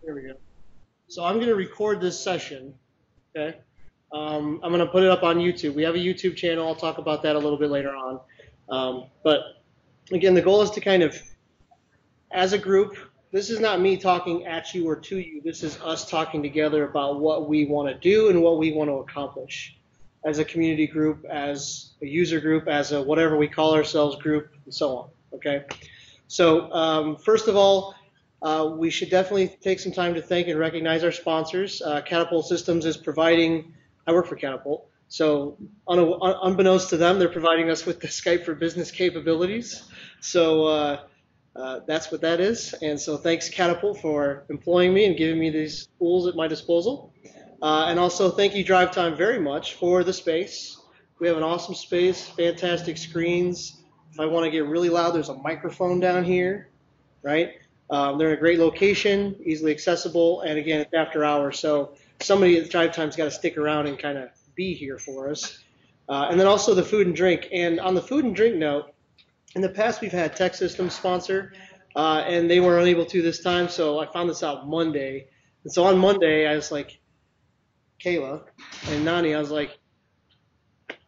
There we go. So I'm going to record this session, okay? I'm going to put it up on YouTube. We have a YouTube channel. I'll talk about that a little bit later on. But again, the goal is to kind of, as a group, this is not me talking at you or to you. This is us talking together about what we want to do and what we want to accomplish as a community group, as a user group, as a whatever we call ourselves group, and so on, okay? So first of all, we should definitely take some time to thank and recognize our sponsors. Catapult Systems is providing, I work for Catapult, so unbeknownst to them, they're providing us with the Skype for Business capabilities. So that's what that is. And so thanks Catapult for employing me and giving me these tools at my disposal. And also thank you Drive Time very much for the space. We have an awesome space, fantastic screens. If I want to get really loud, there's a microphone down here, right? They're in a great location, easily accessible, and again, it's after hours, so somebody at Drive Time's got to stick around and kind of be here for us. And then also the food and drink. And on the food and drink note, in the past we've had Tech Systems sponsor, and they were unable to this time, so I found this out Monday. And so on Monday, I was like, Kayla and Nani, I was like,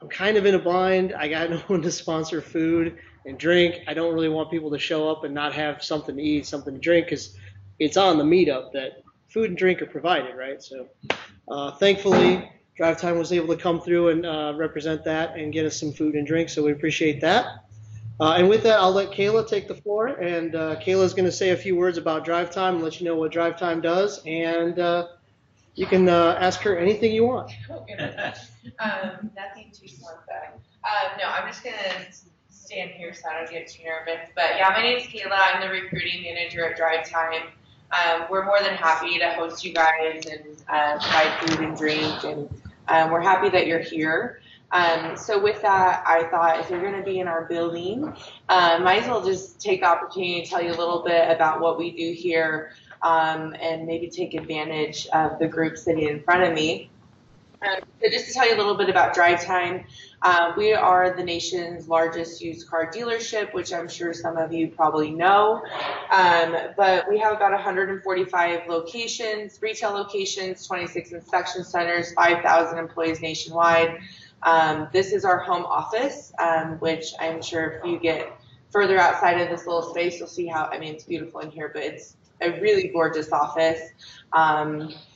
I'm kind of in a bind. I got no one to sponsor food and drink. I don't really want people to show up and not have something to eat, something to drink, because it's on the meetup that food and drink are provided, right? So thankfully, Drive Time was able to come through and represent that and get us some food and drink, so we appreciate that. And with that, I'll let Kayla take the floor, and Kayla's going to say a few words about Drive Time and let you know what Drive Time does, and you can ask her anything you want. Nothing too smart though. No, I'm just gonna stand here so I don't get too nervous. But yeah, my name is Kayla. I'm the recruiting manager at Drive Time. We're more than happy to host you guys and provide food and drink, and we're happy that you're here. So with that, I thought if you're going to be in our building, might as well just take the opportunity to tell you a little bit about what we do here, and maybe take advantage of the group sitting in front of me. So just to tell you a little bit about Drive Time, we are the nation's largest used car dealership, which I'm sure some of you probably know. But we have about 145 locations, retail locations, 26 inspection centers, 5,000 employees nationwide. This is our home office, which I'm sure if you get further outside of this little space, you'll see how, I mean, it's beautiful in here, but it's a really gorgeous office.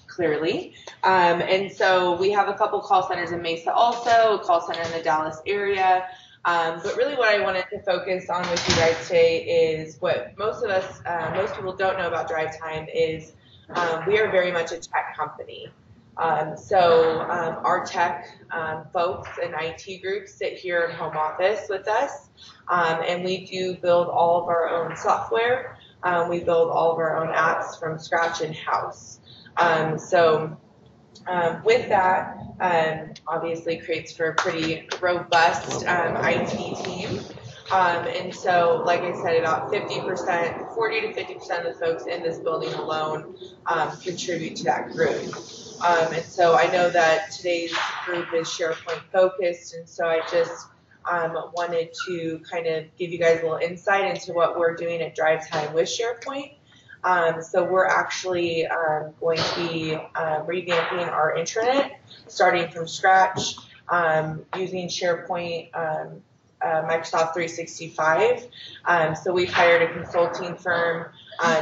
Clearly. And so we have a couple call centers in Mesa also, a call center in the Dallas area. But really what I wanted to focus on with you guys today is what most people don't know about Drive Time is we are very much a tech company. So our tech folks and IT groups sit here in home office with us, and we do build all of our own software. We build all of our own apps from scratch in-house. With that, obviously creates for a pretty robust IT team. And so, like I said, about 50%, 40 to 50% of the folks in this building alone contribute to that group. And so I know that today's group is SharePoint focused, and so I just wanted to kind of give you guys a little insight into what we're doing at Drive Time with SharePoint. So we're actually going to be revamping our intranet, starting from scratch, using SharePoint, Microsoft 365. So we've hired a consulting firm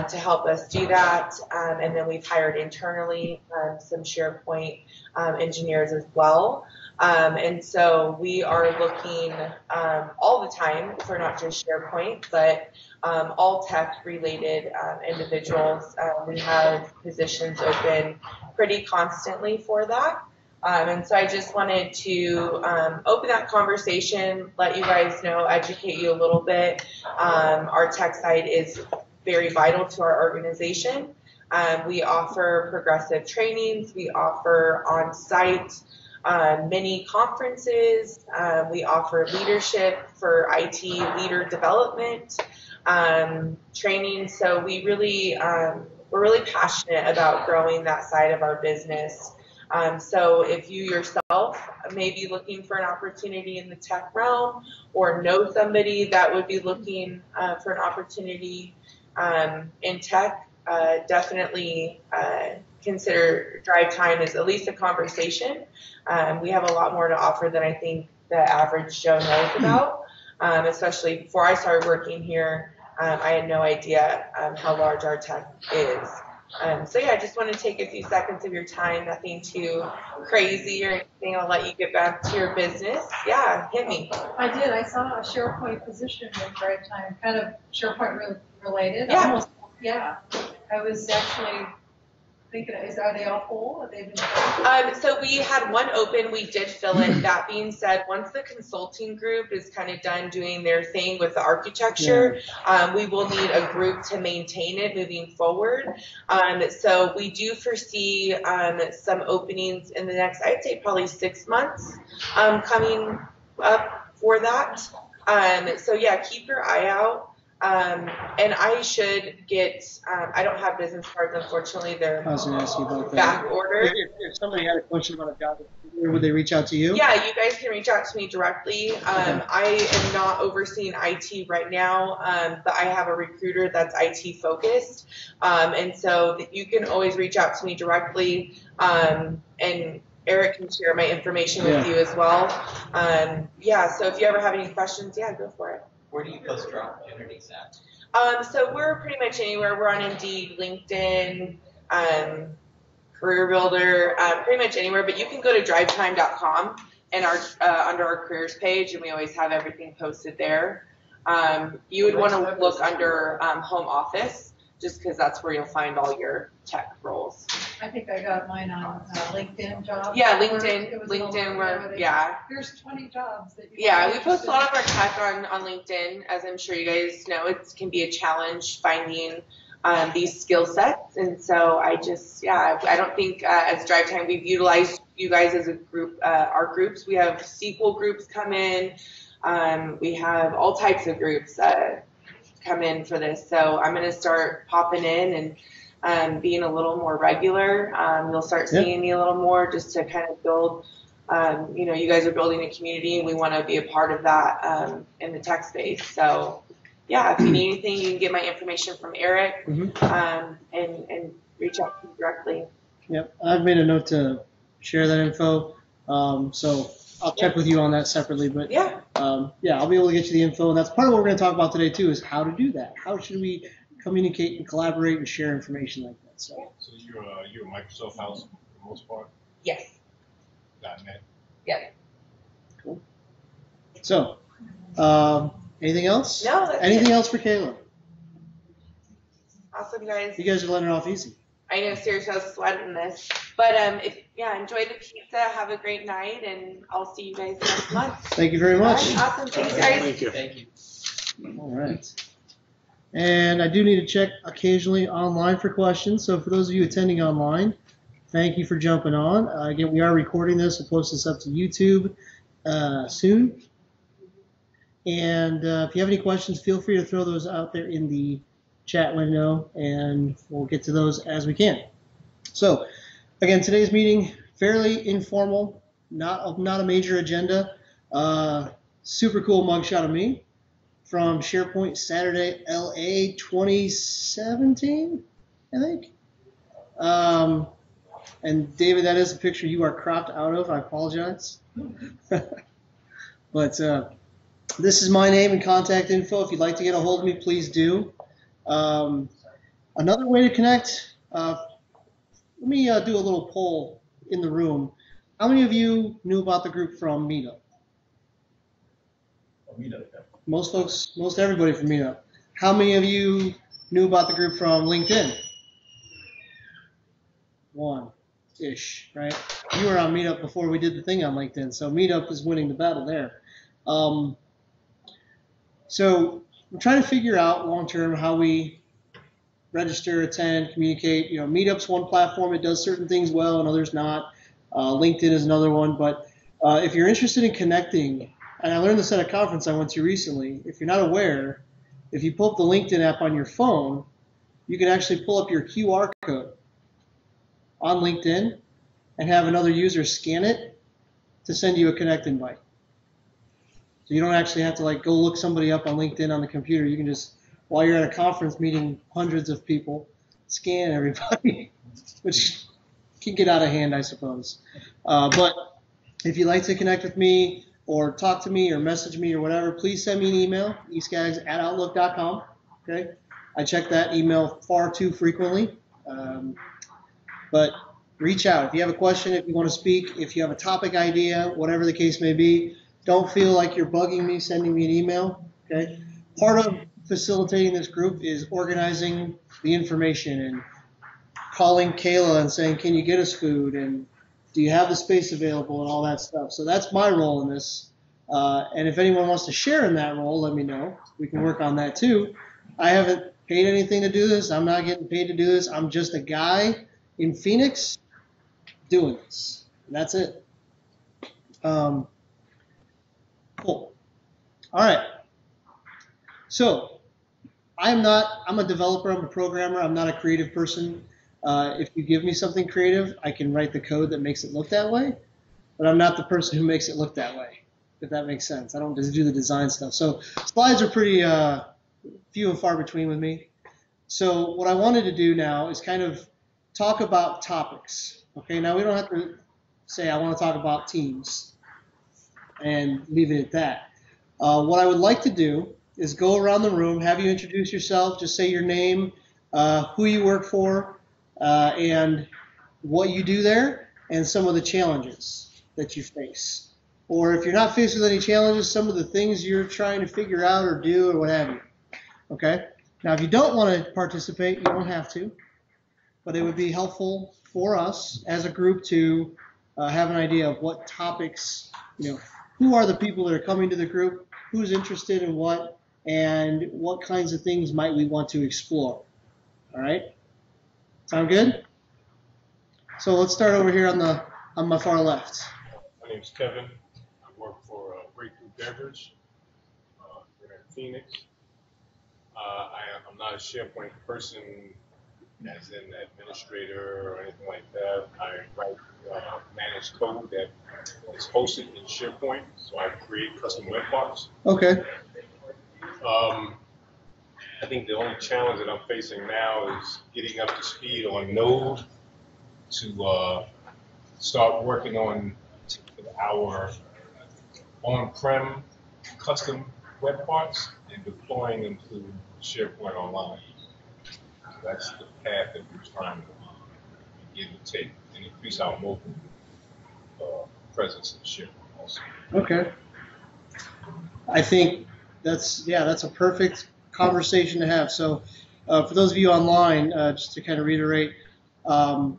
to help us do that, and then we've hired internally some SharePoint engineers as well. And so we are looking all the time for not just SharePoint, but all tech-related individuals. We have positions open pretty constantly for that. And so I just wanted to open that conversation, let you guys know, educate you a little bit. Our tech side is very vital to our organization. We offer progressive trainings. We offer on-site mini conferences. We offer leadership for IT leader development training. So we really, we're really passionate about growing that side of our business. So if you yourself may be looking for an opportunity in the tech realm or know somebody that would be looking for an opportunity in tech, definitely consider drive time as at least a conversation. We have a lot more to offer than I think the average Joe knows about, especially before I started working here. I had no idea how large our tech is. So yeah, I just want to take a few seconds of your time, nothing too crazy or anything. I'll let you get back to your business. Yeah, hit me. I did. I saw a SharePoint position in drive time, kind of SharePoint related. Yeah. Almost, yeah. I was actually thinking, are they all full? Have they been full? So we had one open. We did fill it. That being said, once the consulting group is kind of done doing their thing with the architecture, we will need a group to maintain it moving forward. So we do foresee some openings in the next, I'd say probably 6 months coming up for that. So yeah, keep your eye out. And I should get, I don't have business cards, unfortunately. They're I was going to ask you about that. back ordered. If somebody had a question about a job, would they reach out to you? Yeah, you guys can reach out to me directly. I am not overseeing IT right now, but I have a recruiter that's IT focused. And so you can always reach out to me directly. And Eric can share my information with you as well. So if you ever have any questions, go for it. Where do you post your opportunities at? So we're pretty much anywhere. We're on Indeed, LinkedIn, Career Builder, pretty much anywhere. But you can go to drivetime.com and under our careers page, and we always have everything posted there. You would want to look under home office, just because that's where you'll find all your tech roles. I think I got mine on LinkedIn jobs. Yeah, LinkedIn, Here's 20 jobs that you we post a lot of our tech on LinkedIn. As I'm sure you guys know, it can be a challenge finding these skill sets. And so I don't think as Drive Time we've utilized you guys as a group, our groups. We have SQL groups come in. We have all types of groups come in for this. So I'm going to start popping in and being a little more regular. You'll start seeing me a little more just to kind of build, you guys are building a community and we want to be a part of that in the tech space. So if you need anything, you can get my information from Eric and reach out to me directly. Yep, I've made a note to share that info. So I'll check with you on that separately, but I'll be able to get you the info, and that's part of what we're going to talk about today too, is how to do that. How should we communicate and collaborate and share information like that? So you're a Microsoft house for the most part? Yes. .net? Yeah. Cool. So, anything else? No, that's Anything it. else for Kayla? Awesome, guys. You guys are letting her off easy. I know, seriously, I was sweating this. But enjoy the pizza. Have a great night, and I'll see you guys next month. Thank you very much. All right, awesome. Thanks, guys. Thank you. Thank you. All right. And I do need to check occasionally online for questions. So for those of you attending online, thank you for jumping on. Again, we are recording this. We'll post this up to YouTube soon. And if you have any questions, feel free to throw those out there in the chat window, and we'll get to those as we can. So, again, today's meeting, fairly informal, not a major agenda. Super cool mugshot of me from SharePoint Saturday, LA 2017, I think. And David, that is a picture you are cropped out of. I apologize. But this is my name and contact info. If you'd like to get a hold of me, please do. Another way to connect, let me do a little poll in the room. How many of you knew about the group from Meetup? Meetup. Most everybody from Meetup. How many of you knew about the group from LinkedIn? One-ish, right? You were on Meetup before we did the thing on LinkedIn, so Meetup is winning the battle there. So we're trying to figure out long-term how we register, attend, communicate. Meetup's one platform. It does certain things well and others not. LinkedIn is another one. But if you're interested in connecting, and I learned this at a conference I went to recently, if you're not aware, if you pull up the LinkedIn app on your phone, you can actually pull up your QR code on LinkedIn and have another user scan it to send you a connect invite. So you don't actually have to go look somebody up on LinkedIn on the computer. You can just, while you're at a conference meeting hundreds of people, scan everybody, which can get out of hand, I suppose. But if you'd like to connect with me or talk to me or message me or whatever, please send me an email, eastgags@outlook.com. Okay, I check that email far too frequently. But reach out. If you have a question, if you want to speak, if you have a topic idea, whatever the case may be, don't feel like you're bugging me, sending me an email. Okay. Part of facilitating this group is organizing the information and calling Kayla and saying, can you get us food? And do you have the space available and all that stuff? So that's my role in this. And if anyone wants to share in that role, let me know. We can work on that too. I haven't paid anything to do this. I'm not getting paid to do this. I'm just a guy in Phoenix doing this. And that's it. Cool. All right. So I'm a developer. I'm a programmer. I'm not a creative person. If you give me something creative, I can write the code that makes it look that way. But I'm not the person who makes it look that way, if that makes sense. I don't just do the design stuff. So slides are pretty few and far between with me. So what I wanted to do now is kind of talk about topics. Okay, now we don't have to say I want to talk about teams and leave it at that. What I would like to do is go around the room, have you introduce yourself, just say your name, who you work for, and what you do there, and some of the challenges that you face. Or if you're not faced with any challenges, some of the things you're trying to figure out or do or what have you. Okay? Now, if you don't want to participate, you don't have to. But it would be helpful for us as a group to have an idea of what topics, who are the people that are coming to the group, who's interested in what, and what kinds of things might we want to explore. All right? Sound good? So let's start over here on my far left. My name's Kevin. I work for Breakthrough Beverage. We're in Phoenix. I'm not a SharePoint person, as in administrator or anything like that. I write managed code that is hosted in SharePoint, so I create custom web parts. Okay. I think the only challenge that I'm facing now is getting up to speed on Node to start working on our on-prem custom web parts and deploying them to SharePoint Online. So that's the path that we're trying to begin to take and increase our mobile presence in SharePoint also. Okay. I think that's a perfect conversation to have. So for those of you online, just to kind of reiterate, and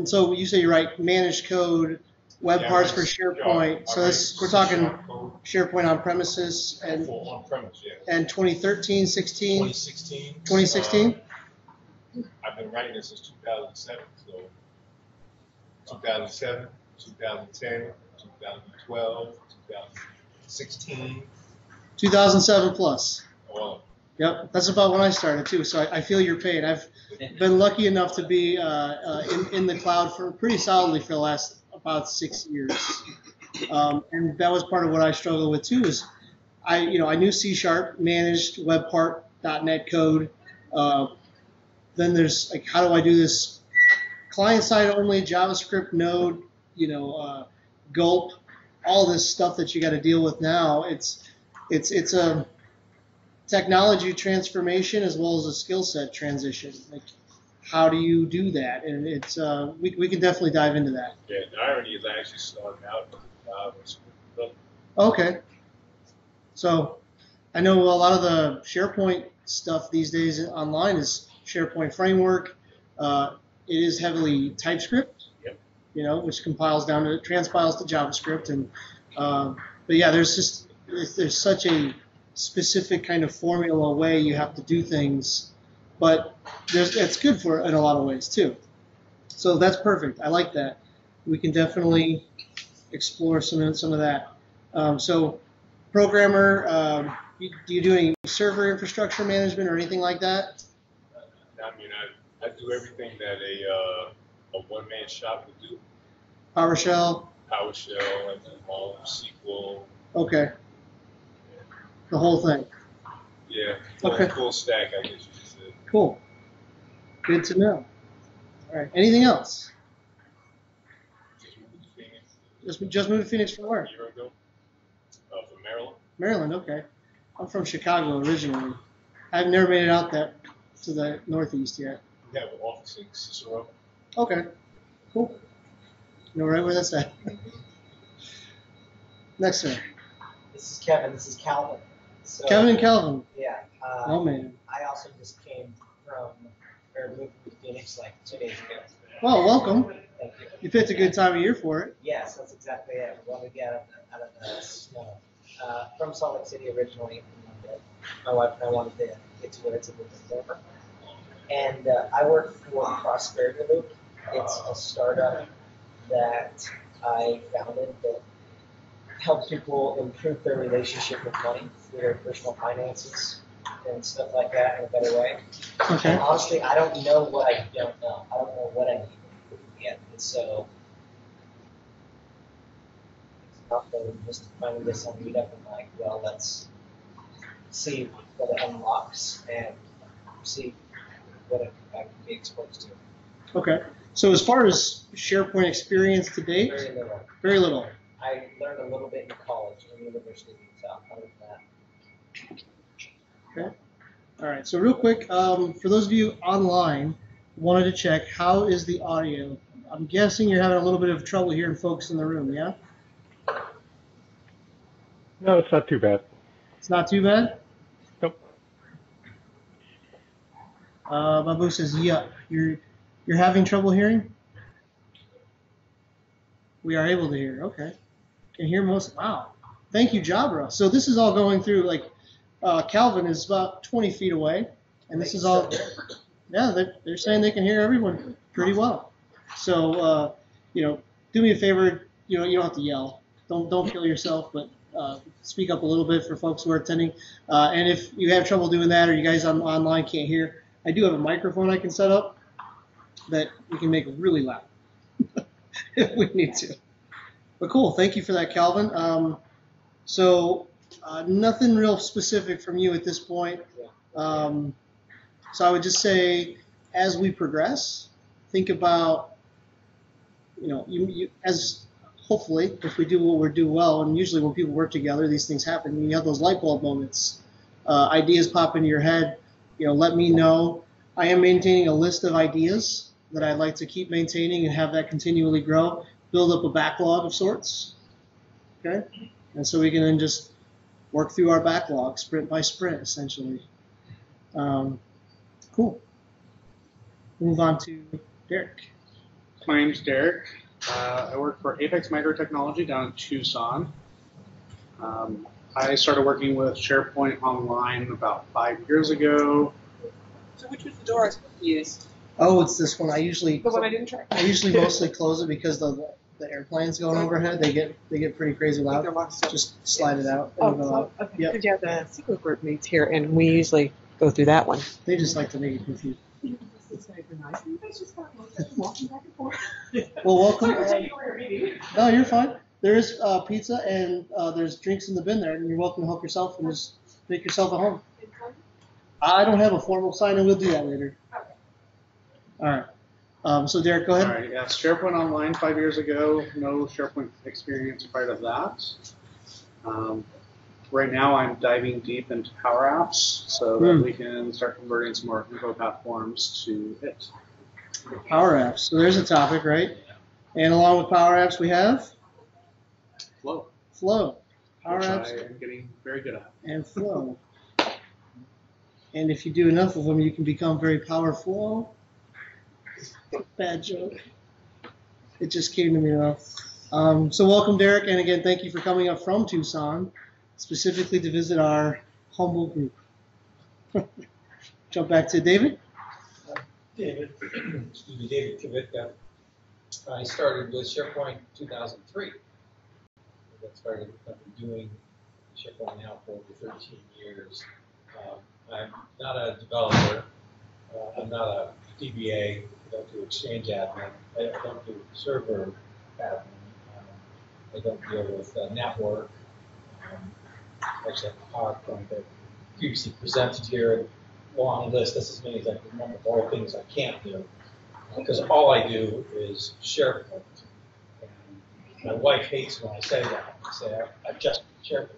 so you say you write managed code, web parts for SharePoint. So we're talking SharePoint on premises and on premise, yes. And 2013, 16? 2016. 2016? I've been writing this since 2007. So 2007, 2010, 2012, 2016. 2007 plus. Well, Yep, that's about when I started too. So I feel your pain. I've been lucky enough to be in the cloud for pretty solidly for the last about 6 years, and that was part of what I struggled with too. Is I knew C#, managed webpart.net code. Then there's like, how do I do this client side only, JavaScript, Node, Gulp, all this stuff that you got to deal with now. It's a technology transformation as well as a skill set transition. Like, how do you do that? And it's we can definitely dive into that. yeah, the irony is I actually started out as Okay. So I know a lot of the SharePoint stuff these days online is SharePoint framework. It is heavily TypeScript, Yep. Which transpiles to JavaScript. And but yeah, there's such a specific kind of formula way you have to do things, but it's good for in a lot of ways too. So that's perfect. I like that. We can definitely explore some of that. So programmer, do you do any server infrastructure management or anything like that? I mean, I do everything that a one-man shop would do. PowerShell? PowerShell, and SQL. Okay. The whole thing. Yeah, Okay. full stack, I guess you could say. Cool. Good to know. All right. Anything else? Just moved to Phoenix Just moved to Phoenix from where? a year ago, from Maryland. Maryland. Okay. I'm from Chicago originally. I've never made it out that to the Northeast yet. We have an office in Cicero. Okay. Cool. You know right where that's at. Next, sir. This is Kevin. This is Calvin. So, Kevin and Calvin. Yeah. Oh man. I also just came from, or moved to Phoenix like 2 days ago. Well, welcome. Thank you. You picked a good time of year for it. Yes, that's exactly it. We wanted to get out of the snow. From Salt Lake City originally. And, my wife and I wanted to get to where it's a little bit warmer. And I work for Prosperity Loop. It's a startup that I founded that helps people improve their relationship with money through their personal finances and stuff like that in a better way. Okay. And honestly, I don't know what I don't know. I don't know what I need yet. And so it's not that we just finally get some meet up and like, well, let's see what it unlocks and see what I can be exposed to. Okay. So as far as SharePoint experience to date, Very little. very little. I learned a little bit in college, in university, so other than that. Okay. All right. So real quick, for those of you online, wanted to check how is the audio. I'm guessing you're having a little bit of trouble hearing folks in the room. Yeah. No, it's not too bad. It's not too bad. Nope. Babu says, yeah, you're having trouble hearing? We are able to hear. Okay. Can hear most. Wow. Thank you, Jabra. So this is all going through, like, Calvin is about 20 feet away. And this is all, yeah, they're saying they can hear everyone pretty well. So, do me a favor, you don't have to yell. Don't kill yourself, but speak up a little bit for folks who are attending. And if you have trouble doing that or you guys online can't hear, I do have a microphone I can set up that we can make really loud if we need to. But cool, thank you for that, Calvin. So nothing real specific from you at this point. So I would just say, as we progress, think about, you as hopefully, if we do what we do well, and usually when people work together, these things happen. You have those light bulb moments. Ideas pop into your head. Let me know. I am maintaining a list of ideas that I'd like to keep maintaining and have that continually grow. Build up a backlog of sorts. Okay? And so we can then just work through our backlog, sprint by sprint, essentially. Cool. Move on to Derek. My name's Derek. I work for Apex Microtechnology down in Tucson. I started working with SharePoint Online about 5 years ago. So which was the door I was supposed to use? Oh, it's this one. I usually The one I didn't try. I usually mostly close it because the airplanes going overhead. They get pretty crazy I think they're loud. locked still. Just slide it out. Oh, It'll go out. okay. Yep. Because yeah, the secret group meets here, and we usually go through that one. They just like to make it confusing. It's not even nice. You guys just got walking back and forth. Well, welcome. Sorry to take you where you're eating. No, you're fine. There is pizza and there's drinks in the bin there, and you're welcome to help yourself and just make yourself at home. I don't have a formal sign, and we'll do that later. Okay. All right. So Derek, go All ahead. right, yeah, SharePoint Online 5 years ago. No SharePoint experience prior to that. Right now, I'm diving deep into Power Apps so that we can start converting some more info platforms to it. Power Apps. So there's a topic, right? And along with Power Apps, we have Flow, Flow. Power which Apps I am getting very good at. and Flow. And if you do enough of them, you can become very powerful. Bad joke. It just came to me though. So welcome, Derek, and again, thank you for coming up from Tucson, specifically to visit our humble group. Jump back to David. David Kavicka. I started with SharePoint 2003. I started doing SharePoint now for over 13 years. I'm not a developer. I'm not a DBA. I don't do Exchange admin. I don't do server admin. I don't deal with network. Actually, I have a PowerPoint that previously presented here. long list. That's as many as I can remember of all things I can't do. Because all I do is SharePoint. And my wife hates when I say that. I say I just do SharePoint.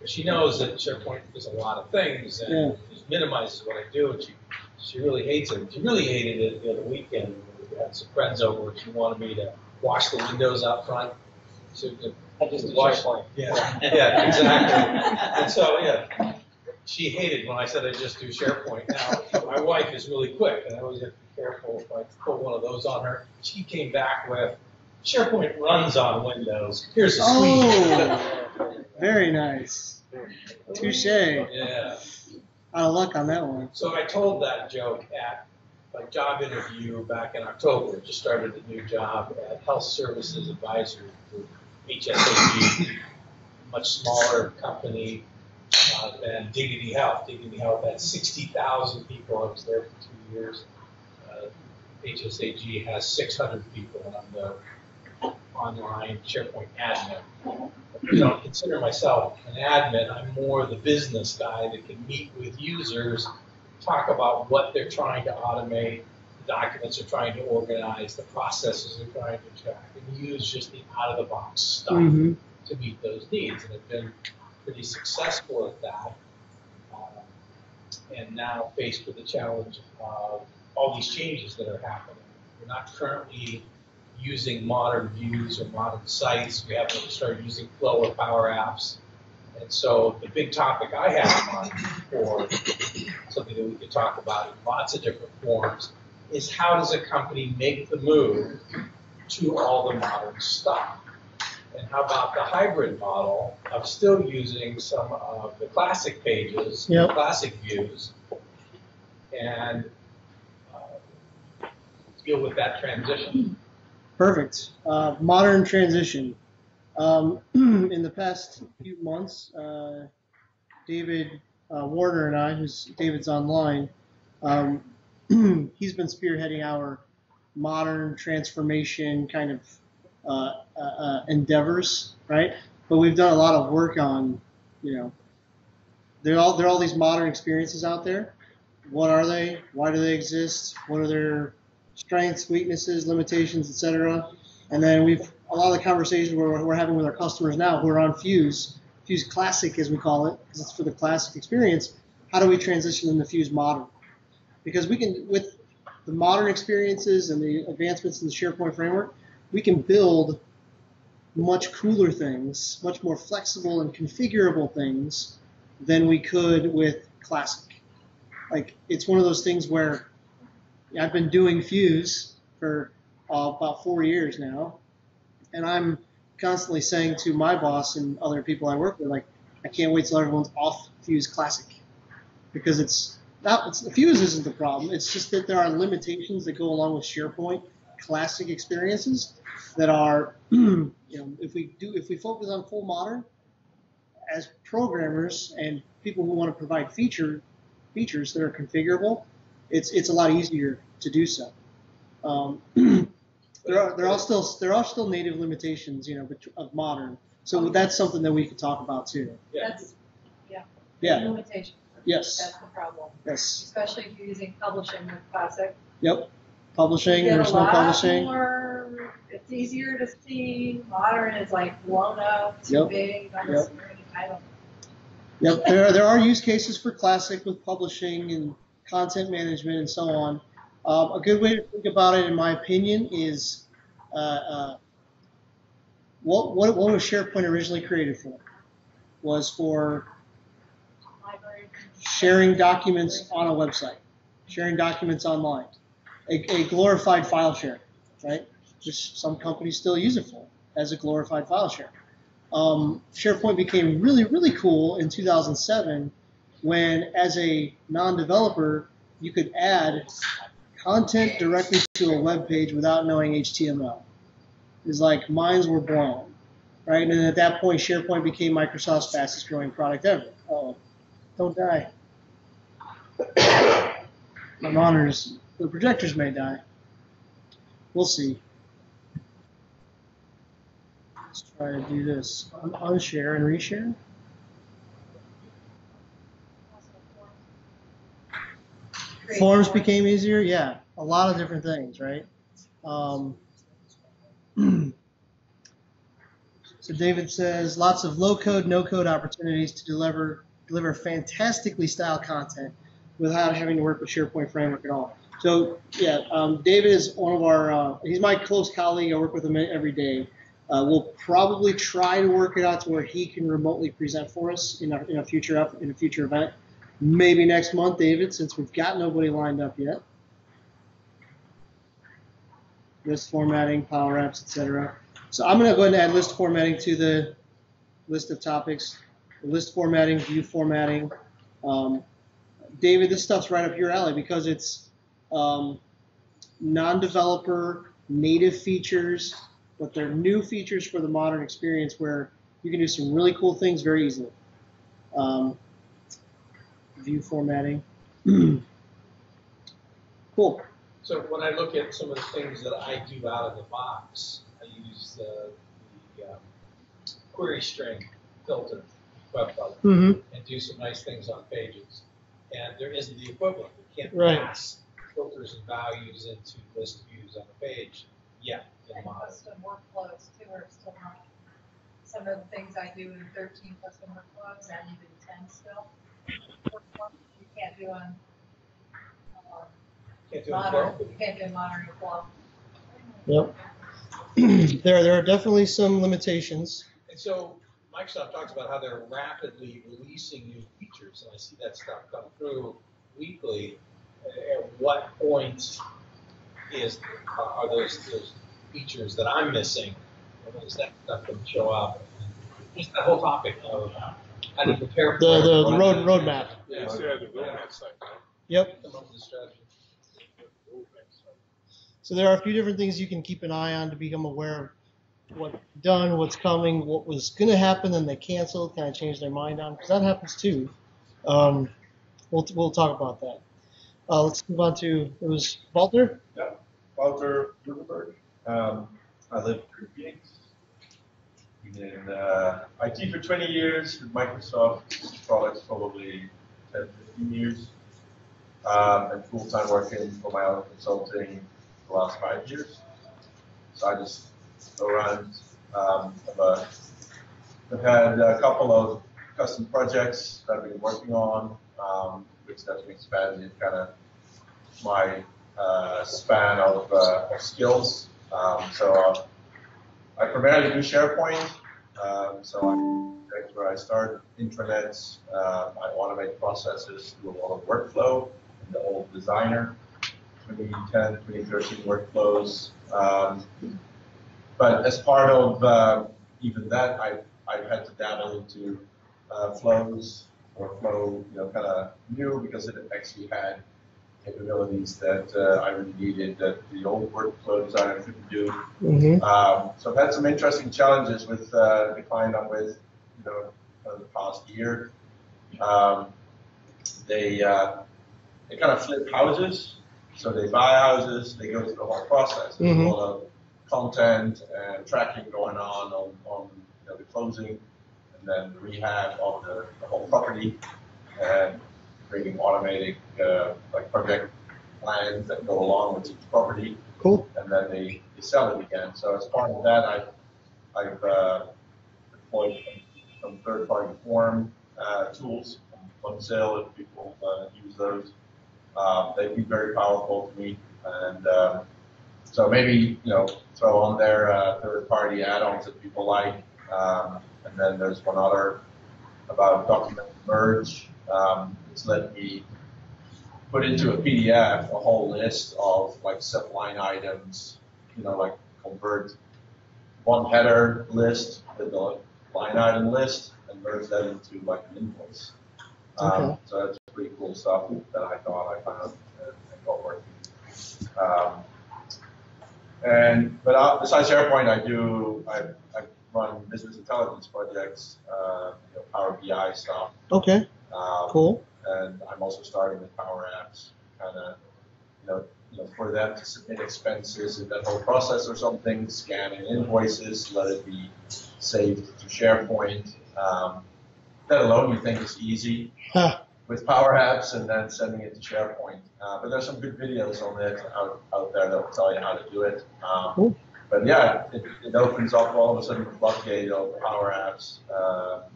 But she knows that SharePoint is a lot of things and just minimizes what I do. And she really hates it. She really hated it the other weekend. We had some friends over and she wanted me to wash the windows out front. I just do Wash- SharePoint. Yeah, exactly. And so, yeah, she hated when I said I just do SharePoint. Now, my wife is really quick, and I always have to be careful if I put one of those on her. She came back with, SharePoint runs on Windows. Here's a sweet. Oh, very nice. Touche. Yeah. Out of luck on that one. So I told that joke at my job interview back in October. Just started a new job at Health Services Advisory Group, HSAG, much smaller company than Dignity Health. Dignity Health had 60,000 people. I was there for 2 years. HSAG has 600 people on the online SharePoint admin. I don't consider myself an admin. I'm more the business guy that can meet with users, talk about what they're trying to automate, the documents they're trying to organize, the processes they're trying to track, and use just the out-of-the-box stuff to meet those needs. And I've been pretty successful at that. And now faced with the challenge of all these changes that are happening. We're not currently using modern views or modern sites. We haven't started using Flow or Power Apps. And so the big topic I have in mind for something that we could talk about in lots of different forms is how does a company make the move to all the modern stuff? And how about the hybrid model of still using some of the classic pages, classic views, and deal with that transition? Perfect. Modern transition. In the past few months, David Warner and I, David's online, he's been spearheading our modern transformation kind of endeavors, right? But we've done a lot of work on, there are all these modern experiences out there. What are they? Why do they exist? What are their strengths, weaknesses, limitations, etc.? And then a lot of the conversations we're having with our customers now who are on Fuse Classic as we call it, because it's for the classic experience. How do we transition them to Fuse Modern? Because we can, with the modern experiences and the advancements in the SharePoint framework, we can build much cooler things, much more flexible and configurable things than we could with Classic. Like, it's one of those things where I've been doing Fuse for about 4 years now, and I'm constantly saying to my boss and other people I work with, like, I can't wait till everyone's off Fuse Classic, because Fuse isn't the problem. It's just that there are limitations that go along with SharePoint Classic experiences that are, if we focus on full modern as programmers and people who want to provide features that are configurable, it's a lot easier to do so. There are still native limitations, of modern. So that's something that we could talk about too. Limitation. Yes. That's the problem. Yes. Especially if you're using publishing with Classic. Yep. Publishing, There's there's no publishing. It's easier to see. Modern is like blown up, too big on the screen. I don't know. Yep. There are use cases for Classic with publishing and content management and so on. A good way to think about it, in my opinion, is what was SharePoint originally created for? Was for sharing documents on a website, sharing documents online, a glorified file share, right? Which some companies still use it for, as a glorified file share. SharePoint became really, really cool in 2007 when, as a non-developer, you could add content directly to a web page without knowing HTML. It's like minds were blown, right? And at that point, SharePoint became Microsoft's fastest growing product ever. Oh, don't die. My monitors, the projectors may die. We'll see. Let's try to do this. Unshare and reshare. create Forms more. became easier. Yeah, a lot of different things, right? So David says lots of low code, no code opportunities to deliver fantastically styled content without having to work with SharePoint framework at all. So yeah, David is one of our, he's my close colleague. I work with him every day. We'll probably try to work it out to where he can remotely present for us in a future event. Maybe next month, David, since we've got nobody lined up yet. List formatting, Power Apps, etc. So I'm going to go ahead and add list formatting to the list of topics. List formatting, view formatting. David, this stuff's right up your alley because it's non-developer native features, but they're new features for the modern experience where you can do some really cool things very easily. View formatting. Cool. So when I look at some of the things that I do out of the box, I use the query string filter, web filter, and do some nice things on pages. And there isn't the equivalent. You can't pass filters and values into list views on a page yet. And custom workflows too are still not. Some of the things I do in 13 custom workflows, and even 10 still. You can't do on modern. You can't do modern flow. Yep. There are definitely some limitations. And so Microsoft talks about how they're rapidly releasing new features, and I see that stuff come through weekly. At what point are those features that I'm missing? When is that stuff going to show up? Just that whole topic of how to prepare for the roadmap. Yeah, so the roadmap site, right? Yep. Come up with a strategy. So there are a few different things you can keep an eye on to become aware of what's done, what's coming, what was going to happen, and they canceled, kind of changed their mind on, because that happens too. We'll talk about that. Let's move on to, it was Walter? Yeah, Walter Rubenberg. I live in Phoenix. Been in IT for 20 years, with Microsoft products probably 10, 15 years. And full-time working for my own consulting the last 5 years. So I just go around. I've had a couple of custom projects that I've been working on, which has expanded kind of my span of skills. So I primarily do SharePoint. That's where I start intranets. I automate processes through a lot of workflow in the old Designer 2010, 2013 workflows. But as part of even that, I've had to dabble into flows or flow, kind of new because it actually had capabilities that I really needed that the old workflow designer couldn't do. So I've had some interesting challenges with the client I'm with, the past year. They kind of flip houses. So they buy houses, they go through the whole process. There's a lot of content and tracking going on the closing, and then the rehab of the whole property, and creating automated like project plans that go along with each property. Cool. And then they sell it again. So as part of that, I've deployed some third-party form tools on sale if people use those. They've been very powerful to me, and so maybe throw on there third-party add-ons that people like, and then there's one other about document merge. It's let me put into a PDF a whole list of like sub-line items, like convert one header list with a line item list and merge that into like an invoice. So that's pretty cool stuff that I thought I found and got working. But besides SharePoint, I run business intelligence projects, Power BI stuff. Okay. Cool. And I'm also starting with Power Apps, kind of, for them to submit expenses in that whole process or something, scanning invoices, let it be saved to SharePoint. That alone, you think is easy. with Power Apps and then sending it to SharePoint. But there's some good videos on it out there that will tell you how to do it. But yeah, it opens up all of a sudden a floodgate of Power Apps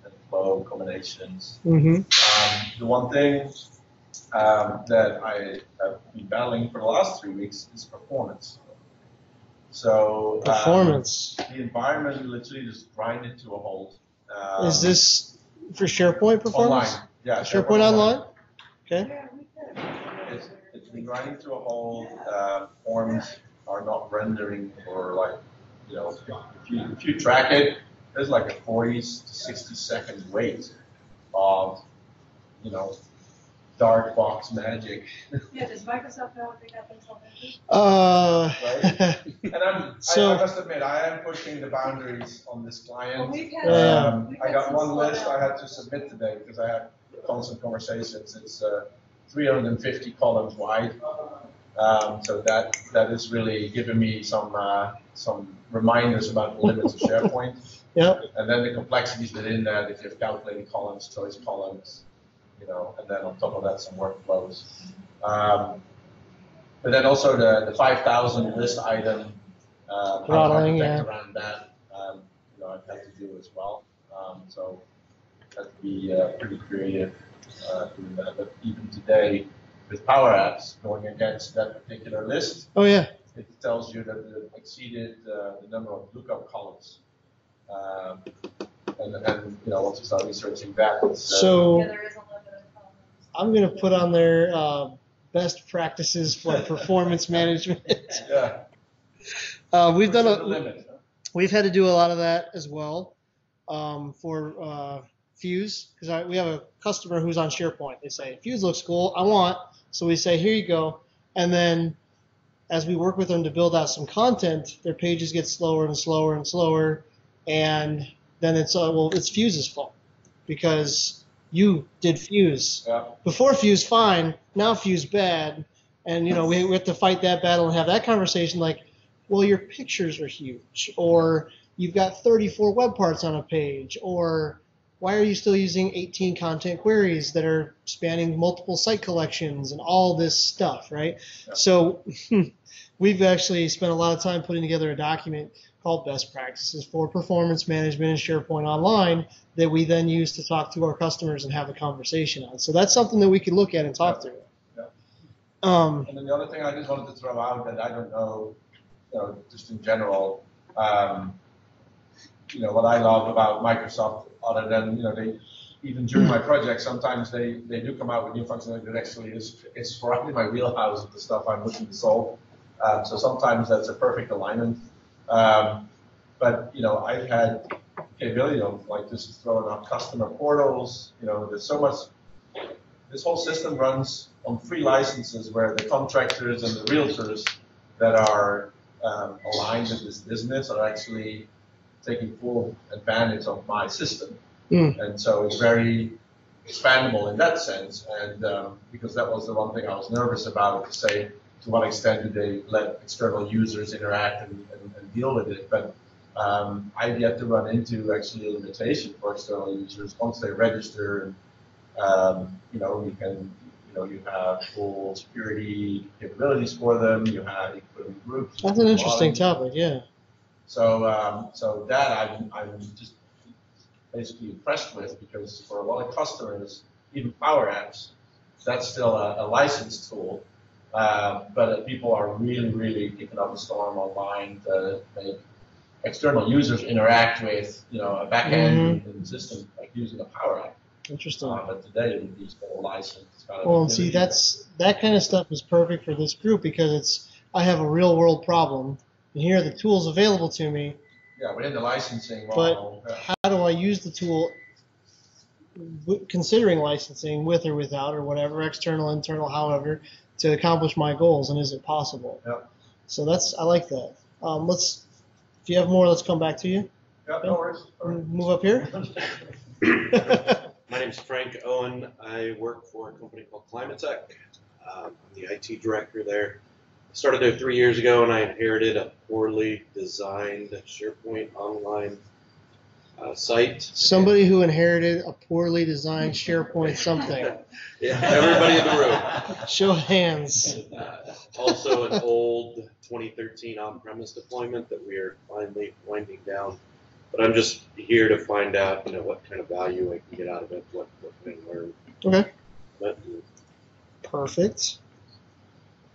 and flow combinations. The one thing that I have been battling for the last 3 weeks is performance. So Performance. The environment literally just grinded to a halt. Is this for SharePoint performance? Online, yeah. SharePoint Online? Okay. It's been grinding to a halt. Forms are not rendering for like, you know, if you track it, there's like a 40 to 60 second wait of, you know, dark box magic. Yeah, does Microsoft know what they got themselves into? Right? And I must admit, I am pushing the boundaries on this client. Well, we've had I got one list I had to submit today because I had constant conversations. It's 350 columns wide. So that is really giving me some reminders about the limits of SharePoint. Yep. And then the complexities within that, if you have calculating columns, choice columns, you know, and then on top of that, some workflows. But then also the 5,000 list item, Throttling, around that, you know, I've had to do as well. So I have to be pretty creative doing that. But even today, with Power Apps going against that particular list, it tells you that it exceeded the number of lookup columns. And you know, once you start researching that, so there is a limit of columns. I'm going to put on there best practices for performance management. Yeah. We've had to do a lot of that as well for Fuse, because we have a customer who's on SharePoint. They say, Fuse looks cool, I want. So we say, here you go. And then as we work with them to build out some content, their pages get slower and slower and slower. And then it's, well, it's Fuse's fault because you did Fuse. Yeah. Before Fuse, fine. Now Fuse, bad. And, you know, we have to fight that battle and have that conversation like, well, your pictures are huge. Or you've got 34 web parts on a page. Or why are you still using 18 content queries that are spanning multiple site collections and all this stuff, right? Yeah. So we've actually spent a lot of time putting together a document called Best Practices for Performance Management in SharePoint Online that we then use to talk to our customers and have a conversation on. So that's something that we can look at and talk through. Yeah. And then the other thing I just wanted to throw out that I don't know, you know, just in general, you know, what I love about Microsoft, other than, you know, they, even during my project, sometimes they do come out with new functionality that actually is right in my wheelhouse of the stuff I'm looking to solve. So sometimes that's a perfect alignment. But, you know, I've had capability of like just throwing out customer portals. You know, there's so much, this whole system runs on free licenses where the contractors and the realtors that are aligned with this business are actually taking full advantage of my system. And so it's very expandable in that sense. And because that was the one thing I was nervous about, to say to what extent do they let external users interact and deal with it. But I've yet to run into actually a limitation for external users once they register. And you know, you can, you know, you have full security capabilities for them. You can put them in groups. That's an interesting topic, yeah. So so that I'm just basically impressed with, because for a lot of customers, even Power Apps, that's still a licensed tool. But people are really kicking up a storm online to make external users interact with, you know, a backend in the system, like using a Power App. Interesting. But today it would be still licensed. Well, and see, that kind of stuff is perfect for this group because I have a real world problem, and here are the tools available to me. Yeah, within the licensing. But how do I use the tool, considering licensing with or without or whatever, external, internal, however, to accomplish my goals, and is it possible? Yeah. So I like that. If you have more, let's come back to you. Yeah, no worries. Move up here. My name's Frank Owen. I work for a company called Climate Tech. I'm the IT director there. I started there 3 years ago, and I inherited a poorly designed SharePoint Online site. Somebody who inherited a poorly designed SharePoint something. Yeah, everybody in the room. Show of hands. Also an old 2013 on-premise deployment that we are finally winding down. But I'm just here to find out, what kind of value I can get out of it, what can I learn. Okay. But, Perfect.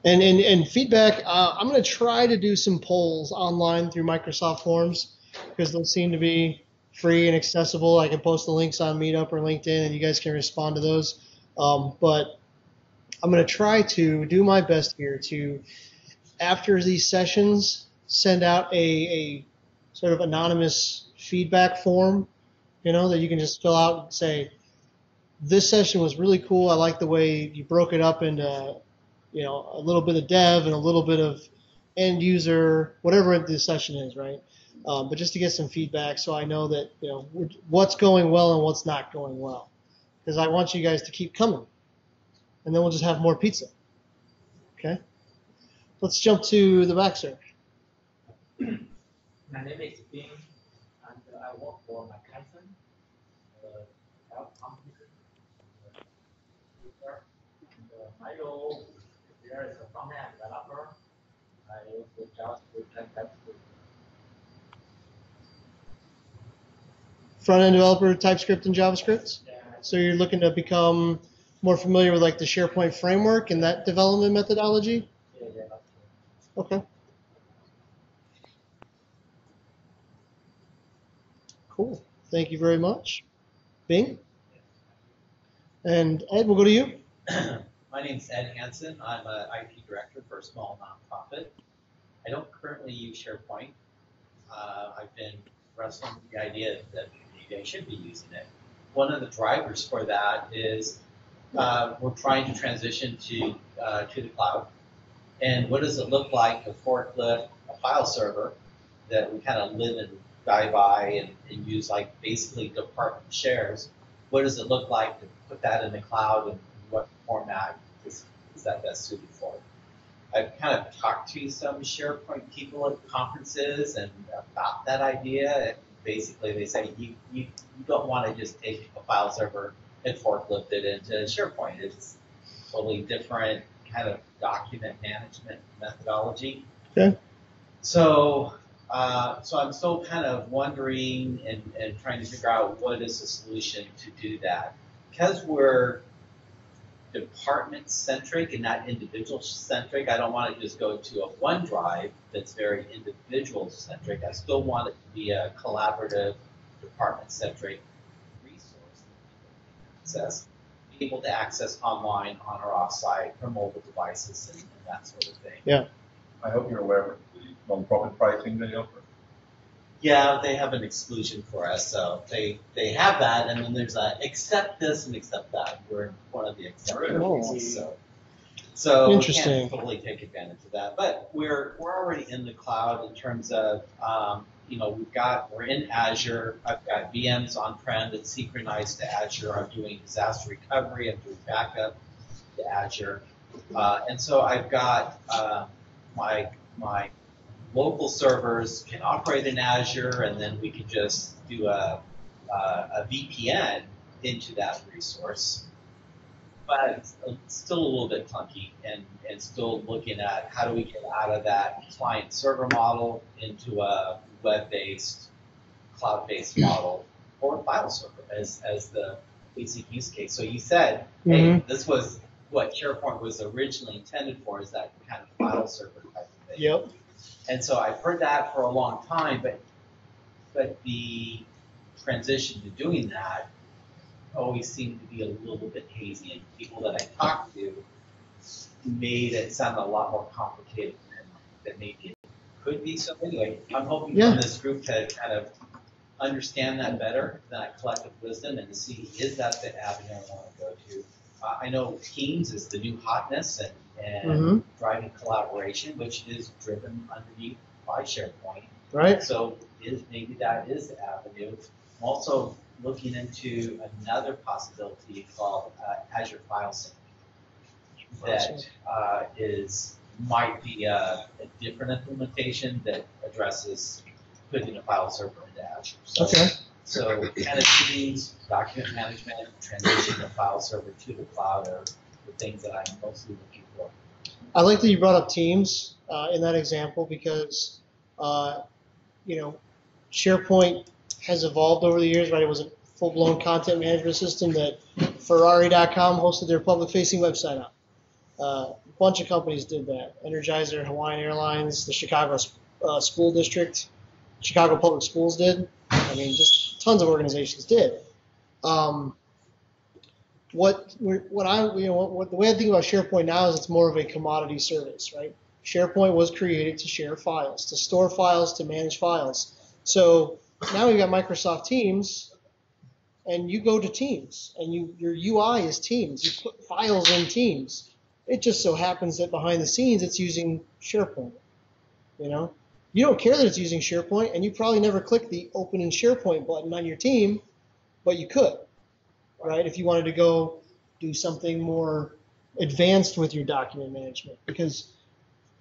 And feedback, I'm going to try to do some polls online through Microsoft Forms because those seem to be free and accessible. I can post the links on Meetup or LinkedIn and you guys can respond to those. But I'm going to try to do my best here to, after these sessions, send out a sort of anonymous feedback form, that you can just fill out and say, this session was really cool. I like the way you broke it up into, a little bit of dev and a little bit of end user, whatever the session is, right? But just to get some feedback so I know that, what's going well and what's not going well. Because I want you guys to keep coming. And then we'll just have more pizza. Okay? Let's jump to the back, sir. My name is Bing, and I work for my cousin, health company. My role there is a front-end developer. I use the JavaScript and TypeScript. Front-end developer, TypeScript, and JavaScript? So you're looking to become more familiar with like the SharePoint framework and that development methodology? Yeah. Okay. Cool. Thank you very much. Bing? And Ed, we'll go to you. My name's Ed Hansen. I'm an IT director for a small nonprofit. I don't currently use SharePoint. I've been wrestling with the idea that maybe I should be using it. One of the drivers for that is we're trying to transition to the cloud. And what does it look like to forklift a file server that we kind of live and die by and use like basically department shares? What does it look like to put that in the cloud and what format is that best suited for? I've kind of talked to some SharePoint people at conferences and about that idea. Basically, they say you don't want to just take a file server and forklift it into SharePoint. It's totally different kind of document management methodology. Okay. So I'm still kind of wondering and trying to figure out what is the solution to do that. Because we're department centric and not individual centric, I don't want to just go to a OneDrive that's very individual centric. I still want it to be a collaborative, department centric resource that people can access, be able to access online, on or offsite, from mobile devices and that sort of thing. Yeah. I hope you're aware of the non-profit pricing they offer. Yeah, they have an exclusion for us, so they have that, and then there's a accept this and accept that. We're one of the accepted pieces, so we Interesting. can't totally take advantage of that. But we're already in the cloud in terms of we're in Azure. I've got VMs on-prem that's synchronized to Azure. I'm doing disaster recovery. I'm doing backup to Azure, and so I've got my local servers can operate in Azure, and then we can just do a VPN into that resource. But it's still a little bit clunky, and still looking at how do we get out of that client-server model into a web-based, cloud-based model, or file server as the basic use case. So you said, hey, this was what SharePoint was originally intended for, is that kind of file server type of thing. Yep. And so I've heard that for a long time, but the transition to doing that always seemed to be a little bit hazy, and people that I talked to made it sound a lot more complicated than maybe it could be. So anyway, I'm hoping from this group to kind of understand that better, that collective wisdom, and to see, is that the avenue I want to go to? I know Teams is the new hotness and driving collaboration, which is driven underneath by SharePoint. Right. So maybe that is the avenue. I'm also looking into another possibility called Azure File Sync that might be a different implementation that addresses putting a file server into Azure. So So kind of teams, document management, transition the file server to the cloud are the things that I'm mostly looking for. I like that you brought up Teams in that example because, SharePoint has evolved over the years, right? It was a full-blown content management system that Ferrari.com hosted their public-facing website on. A bunch of companies did that. Energizer, Hawaiian Airlines, the Chicago School District, Chicago Public Schools did. I mean, just tons of organizations did. The way I think about SharePoint now is it's more of a commodity service, right? SharePoint was created to share files, to store files, to manage files. So now we've got Microsoft Teams, and you go to Teams, and your UI is Teams. You put files in Teams. It just so happens that behind the scenes it's using SharePoint. You don't care that it's using SharePoint, and you probably never click the Open in SharePoint button on your team, but you could, right? If you wanted to go do something more advanced with your document management, because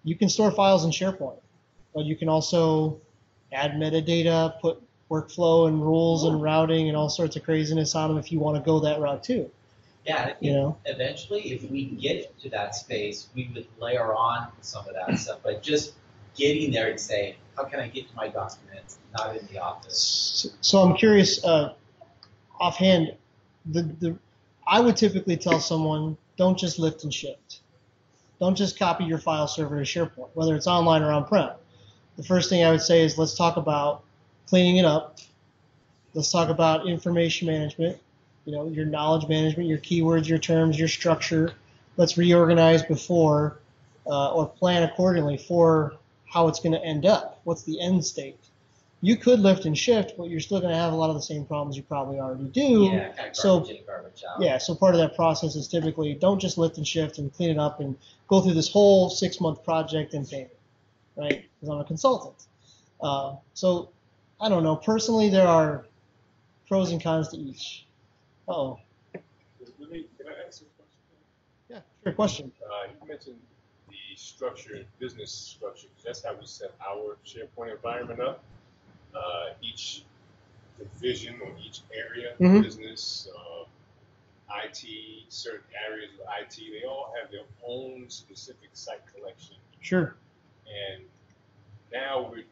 you can store files in SharePoint, but you can also add metadata, put workflow and rules and routing and all sorts of craziness on them if you want to go that route too. Yeah, I think eventually, if we get to that space, we would layer on some of that stuff. But just getting there and say, how can I get to my documents, not in the office? So I'm curious, offhand, I would typically tell someone, don't just lift and shift. Don't just copy your file server to SharePoint, whether it's online or on-prem. The first thing I would say is let's talk about cleaning it up. Let's talk about information management, your knowledge management, your keywords, your terms, your structure. Let's reorganize before or plan accordingly for how it's going to end up. What's the end state? You could lift and shift, but you're still going to have a lot of the same problems you probably already do. Yeah, kind of garbage in, garbage out. Yeah, so part of that process is typically don't just lift and shift and clean it up and go through this whole 6-month project and pay me, right? Because I'm a consultant. So I don't know. Personally, there are pros and cons to each. Uh-oh. Can I ask you a question? Yeah, sure. Question. You mentioned the structure, business structure. That's how we set our SharePoint environment up. Each division or each area, business, IT, certain areas of IT, they all have their own specific site collection. Sure. And now we're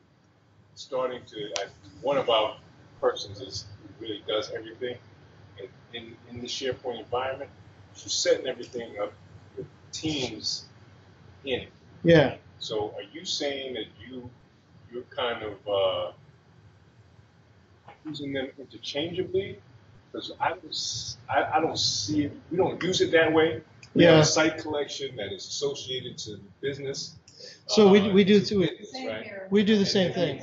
starting to, one of our persons who really does everything in the SharePoint environment. She's setting everything up with teams in it. Yeah. So are you saying that you're kind of using them interchangeably? Because I don't see it. We don't use it that way. We have a site collection that is associated to the business. So we do too. Right? We do the same thing. We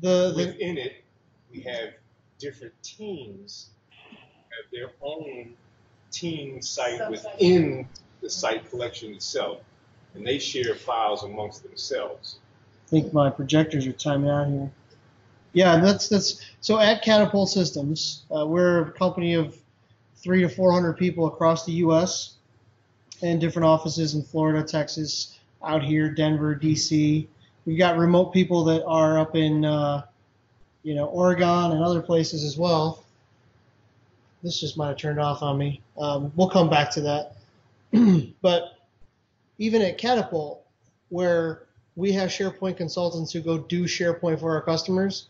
have within it, we have different teams have their own team site within the site collection itself, and they share files amongst themselves. I think my projectors are timing out here. Yeah, that's so at Catapult Systems, we're a company of 300 to 400 people across the U.S. and different offices in Florida, Texas, out here, Denver, D.C. We've got remote people that are up in Oregon and other places as well. This just might have turned off on me. We'll come back to that. But even at Catapult, where we have SharePoint consultants who go do SharePoint for our customers,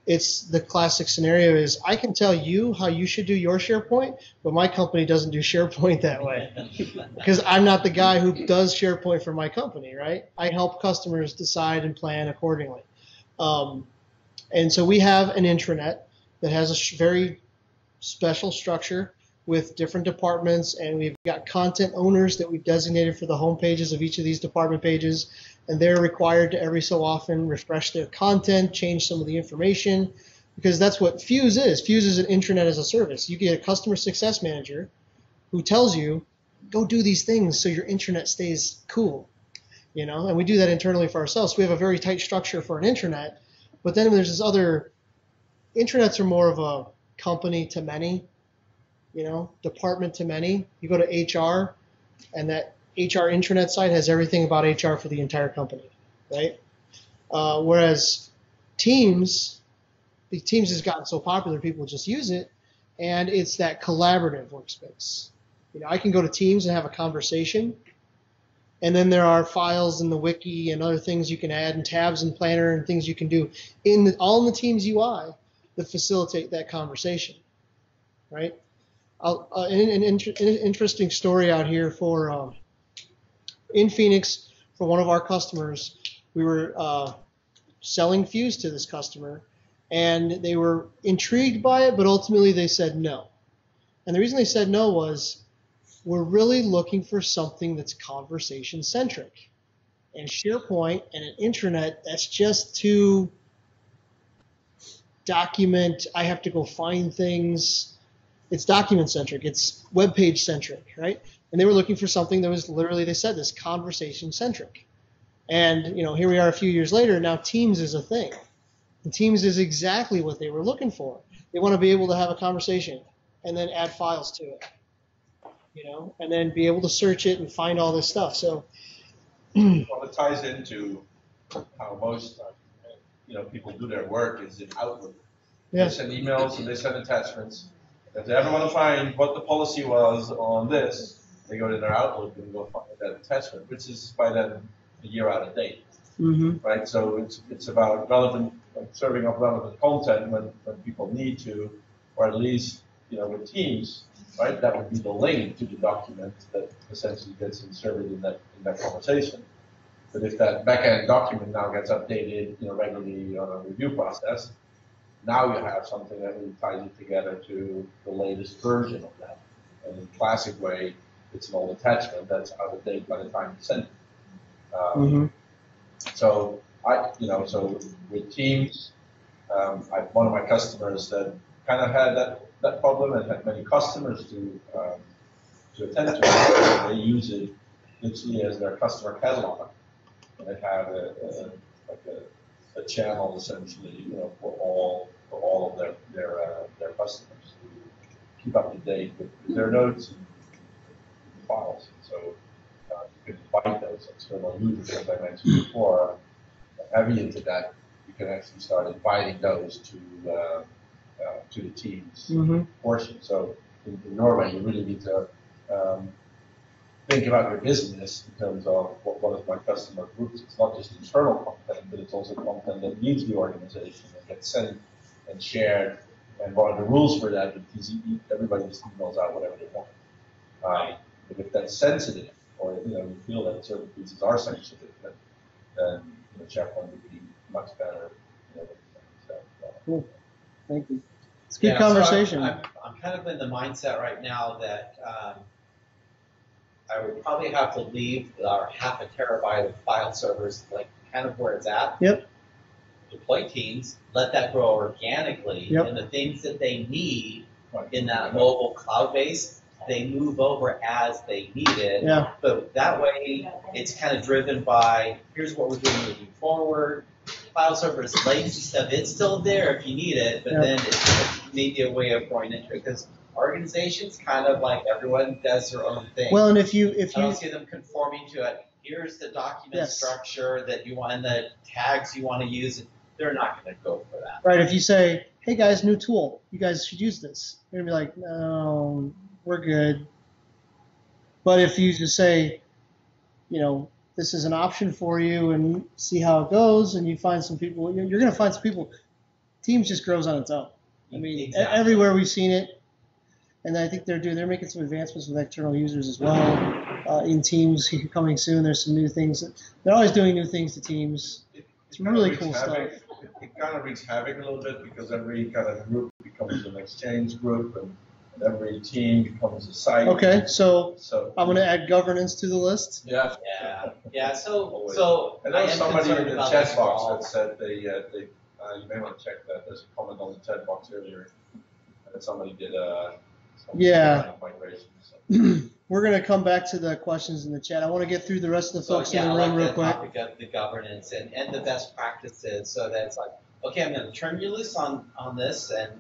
it's the classic scenario is I can tell you how you should do your SharePoint, but my company doesn't do SharePoint that way because I'm not the guy who does SharePoint for my company, right? I help customers decide and plan accordingly. And so we have an intranet that has a very special structure with different departments, and we've got content owners that we've designated for the home pages of each of these department pages, and they're required to every so often refresh their content, change some of the information, because that's what Fuse is. Fuse is an intranet as a service. You get a customer success manager who tells you, go do these things so your intranet stays cool, and we do that internally for ourselves. We have a very tight structure for an intranet, but then there's this other, intranets are more of a company to many, department to many. You go to HR, and that HR intranet site has everything about HR for the entire company, right? Whereas Teams the Teams has gotten so popular, people just use it, and it's that collaborative workspace. I can go to Teams and have a conversation, and then there are files in the wiki and other things you can add, and tabs and planner and things you can do all in the Teams UI that facilitate that conversation, right? An interesting story out here for in Phoenix for one of our customers. We were selling Fuse to this customer, and they were intrigued by it, but ultimately they said no. And the reason they said no was, we're really looking for something that's conversation centric. And SharePoint and an intranet, that's just too document. I have to go find things. It's document centric. It's web page centric, right? And they were looking for something that was literally, they said this, conversation centric. And here we are a few years later, and now Teams is a thing. And Teams is exactly what they were looking for. They want to be able to have a conversation and then add files to it. And then be able to search it and find all this stuff. So, well, it ties into how most people do their work is in Outlook. Yeah. They send emails and they send attachments. If they ever want to find what the policy was on this, they go to their Outlook and go find that attachment, which is by then a year out of date. Mm-hmm. Right? So it's about serving up relevant content when people need to, or at least with Teams. Right, that would be the link to the document that essentially gets inserted in that conversation. But if that backend document now gets updated, regularly on a review process, now you have something that really ties it together to the latest version of that. And in the classic way, it's an old attachment that's out of date by the time you send it. So so with Teams, one of my customers that kind of had that problem and had many customers to attend to it. They use it literally as their customer catalog, and they have a channel essentially, for all of their customers to keep up to date with their notes and files. So you can invite those external users, as I mentioned before. Heavy into that, you can actually start inviting those to the Teams portion. So in Norway, you really need to think about your business in terms of what is my customer groups. It's not just internal content, but it's also content that leaves the organization and gets sent and shared. And what are the rules for that? Because everybody just emails out whatever they want. But if that's sensitive, or you feel that certain pieces are sensitive, then SharePoint would be much better. Cool. Thank you. It's a good conversation. So I'm kind of in the mindset right now that I would probably have to leave our half a terabyte of file servers like kind of where it's at. Yep. Deploy Teams, let that grow organically, Yep. and the things that they need in that mobile cloud base, they move over as they need it. Yeah. But that way, it's kind of driven by, here's what we're doing moving forward. File servers, latency stuff, it's still there if you need it, but then it's maybe a way of going into it, because organizations kind of like everyone does their own thing. Well, and if you I don't see them conforming to it. Here's the document structure that you want and the tags you want to use. They're not going to go for that. Right. If you say, hey guys, new tool, you guys should use this, they're going to be like, no, we're good. But if you just say, this is an option for you and see how it goes, and you find some people, you're going to find some people. Teams just grows on its own. I mean, everywhere we've seen it, and I think they're making some advancements with external users as well in Teams coming soon. There's some new things. They're always doing new things to Teams. It's really cool stuff. It kind of wreaks havoc a little bit because every kind of group becomes an exchange group, and every team becomes a site. Okay, so I'm going to add governance to the list. Yeah. Yeah. So and there was somebody in the chat box that said you may want to check that. There's a comment on the chat box earlier that somebody did kind of migration. So. We're going to come back to the questions in the chat. I want to get through the rest of the folks in the room real quick. Topic of the governance and the best practices, so that it's like, okay, I'm going to turn you loose on this, and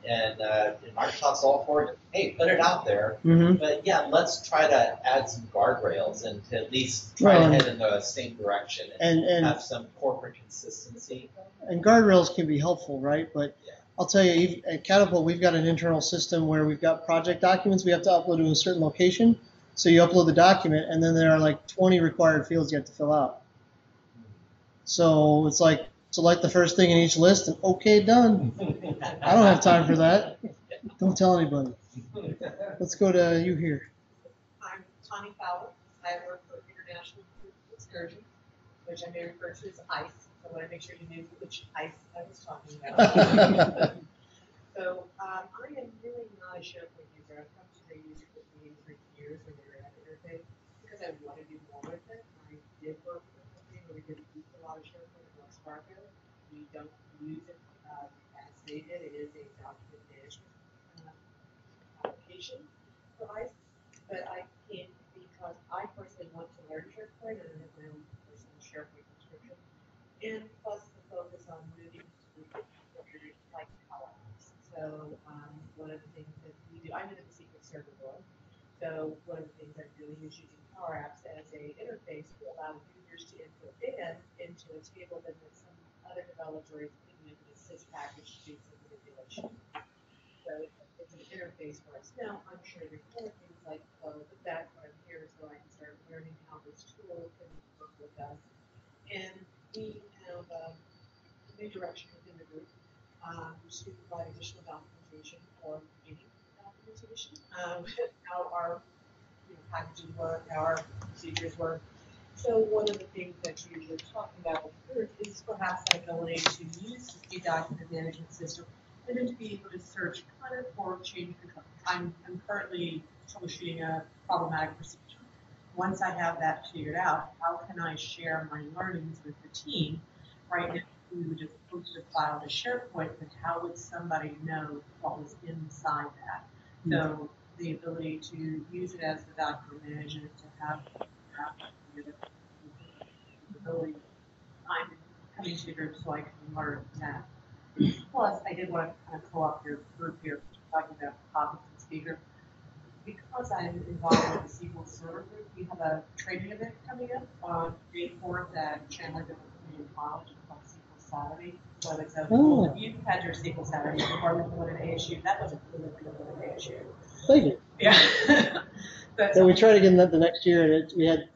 Microsoft's all for it. Hey, put it out there. Mm-hmm. But yeah, let's try to add some guardrails and to at least try to head in the same direction and have some corporate consistency. And guardrails can be helpful, right? But I'll tell you, at Catapult, we've got an internal system where we've got project documents we have to upload to a certain location. So you upload the document, and then there are like 20 required fields you have to fill out. So it's like, select the first thing in each list, and okay, done. I don't have time for that. Don't tell anybody. Let's go to you here. I'm Connie Fowler. I work for International Excursion, which I may refer to as ICE. So I want to make sure you knew which ICE I was talking about. So I am really not a SharePoint user. I've come to the user for for years when they were at interface because I want to do more with it. I did work with a company where we didn't use a lot of SharePoint in Wells Fargo. We don't use it as they did. It is a document management application for ICE, but I can't because I personally want to learn SharePoint and I have my own personal SharePoint subscription. And plus the focus on moving to areas like Power Apps. So one of the things that we do, I'm in the SQL Server world. So one of the things I'm doing is using Power Apps as a interface to allow users to input data into a table that some other developer is putting into a sys package to do some manipulation. So it's an interface for us. Now, I'm sure there's more things like flow, but that's what I'm here so I can start learning how this tool can work with us. And we have a new direction within the group to provide additional documentation for any documentation, how our packages work, how our procedures work. So one of the things that you were talking about first is perhaps the ability to use the document management system and then to be able to search kind of for change the code. I'm currently troubleshooting a problematic procedure. Once I have that figured out, how can I share my learnings with the team? Right now, we would just post a file to SharePoint, but how would somebody know what was inside that? So the ability to use it as the document management, to have the ability, I'm coming to the group so I can learn that. Plus, I did want to kind of co-op your group here, talking about topics and speaker. Because I'm involved with the SQL Server group, we have a training event coming up on May 4th at Chandler Community College called SQL Saturday. So it's a cool, you've had your SQL Saturday before with the one at ASU. That was a really good one at ASU. Thank you. Yeah. But So we tried again the next year, and we had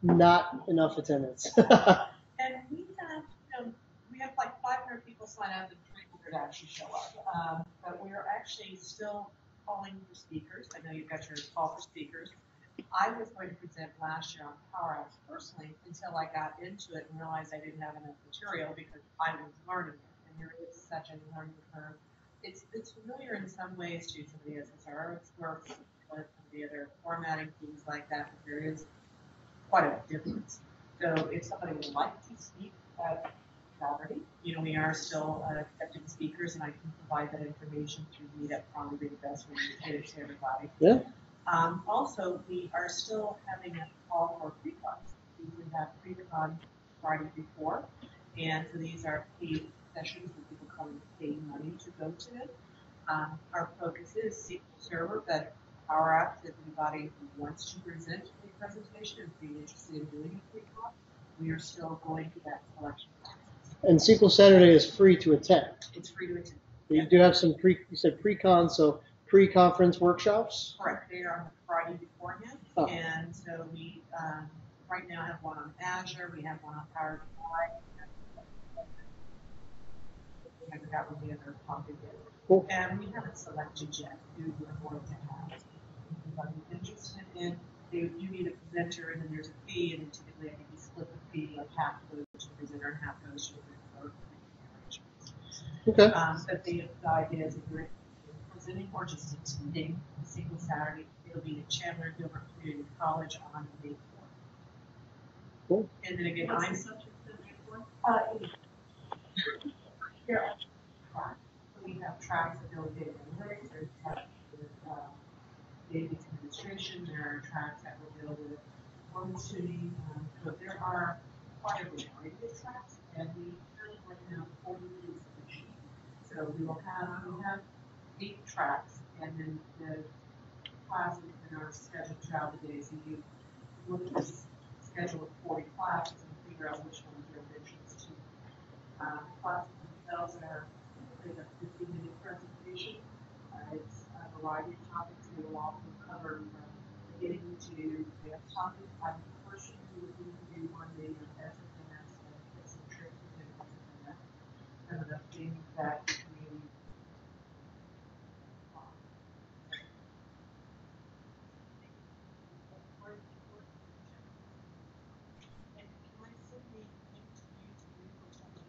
not enough attendance. And we have like 500 people sign up and 300 actually show up. But we're actually still calling for speakers. I know you've got your call for speakers. I was going to present last year on Power Apps personally until I got into it and realized I didn't have enough material because I was learning it. And there is such a learning curve. It's familiar in some ways to some of the SSRs work, some of the other formatting things like that, but there is quite a difference. So if somebody would like to speak at Saturday, we are still accepting speakers, and I can provide that information through Meetup. Probably be the best way to get it to everybody. Yeah. Also, we are still having a call for pre-cons. We would have pre-con Friday before, and so these are paid sessions where people come and pay money to go to them. Our focus is SQL Server, but Power Apps, if anybody wants to present a presentation and be interested in doing a pre-con, we are still going through that selection process. And SQL Saturday is free to attend. It's free to attend. You do have some you said pre-con, so pre-conference workshops? Correct. They are on the Friday beforehand. Oh. And so we right now have one on Azure, we have one on Power BI. We haven't got with the other topic yet. Cool. And we haven't selected yet who we're going to have. If I'm interested in, you need a presenter, and then there's a fee, and then typically I think you split the fee, like half goes to the presenter and half goes to the Okay. But the idea is if you're presenting or just attending a single Saturday, it'll be at Chandler Gilbert Community College on May 4th. Cool. And then again, I'm subject to the May 4th. Here are tracks. So we have tracks that go with data analytics, there's tracks with database administration, there are tracks that will deal with performance tuning. So there are quite a variety of tracks, and we currently right now 40 weeks of each. So we have 8 tracks, and then the classes in our scheduled throughout the day. So you look at this schedule of 40 classes and figure out which ones are of interest to. Classes themselves are is a 15-minute presentation. It's a variety of topics that will often cover from beginning to advanced topics. I'm the person who would need to do one day of basic math and get some tricks and things like that. Some of the things that the community And can I send the link to you or something?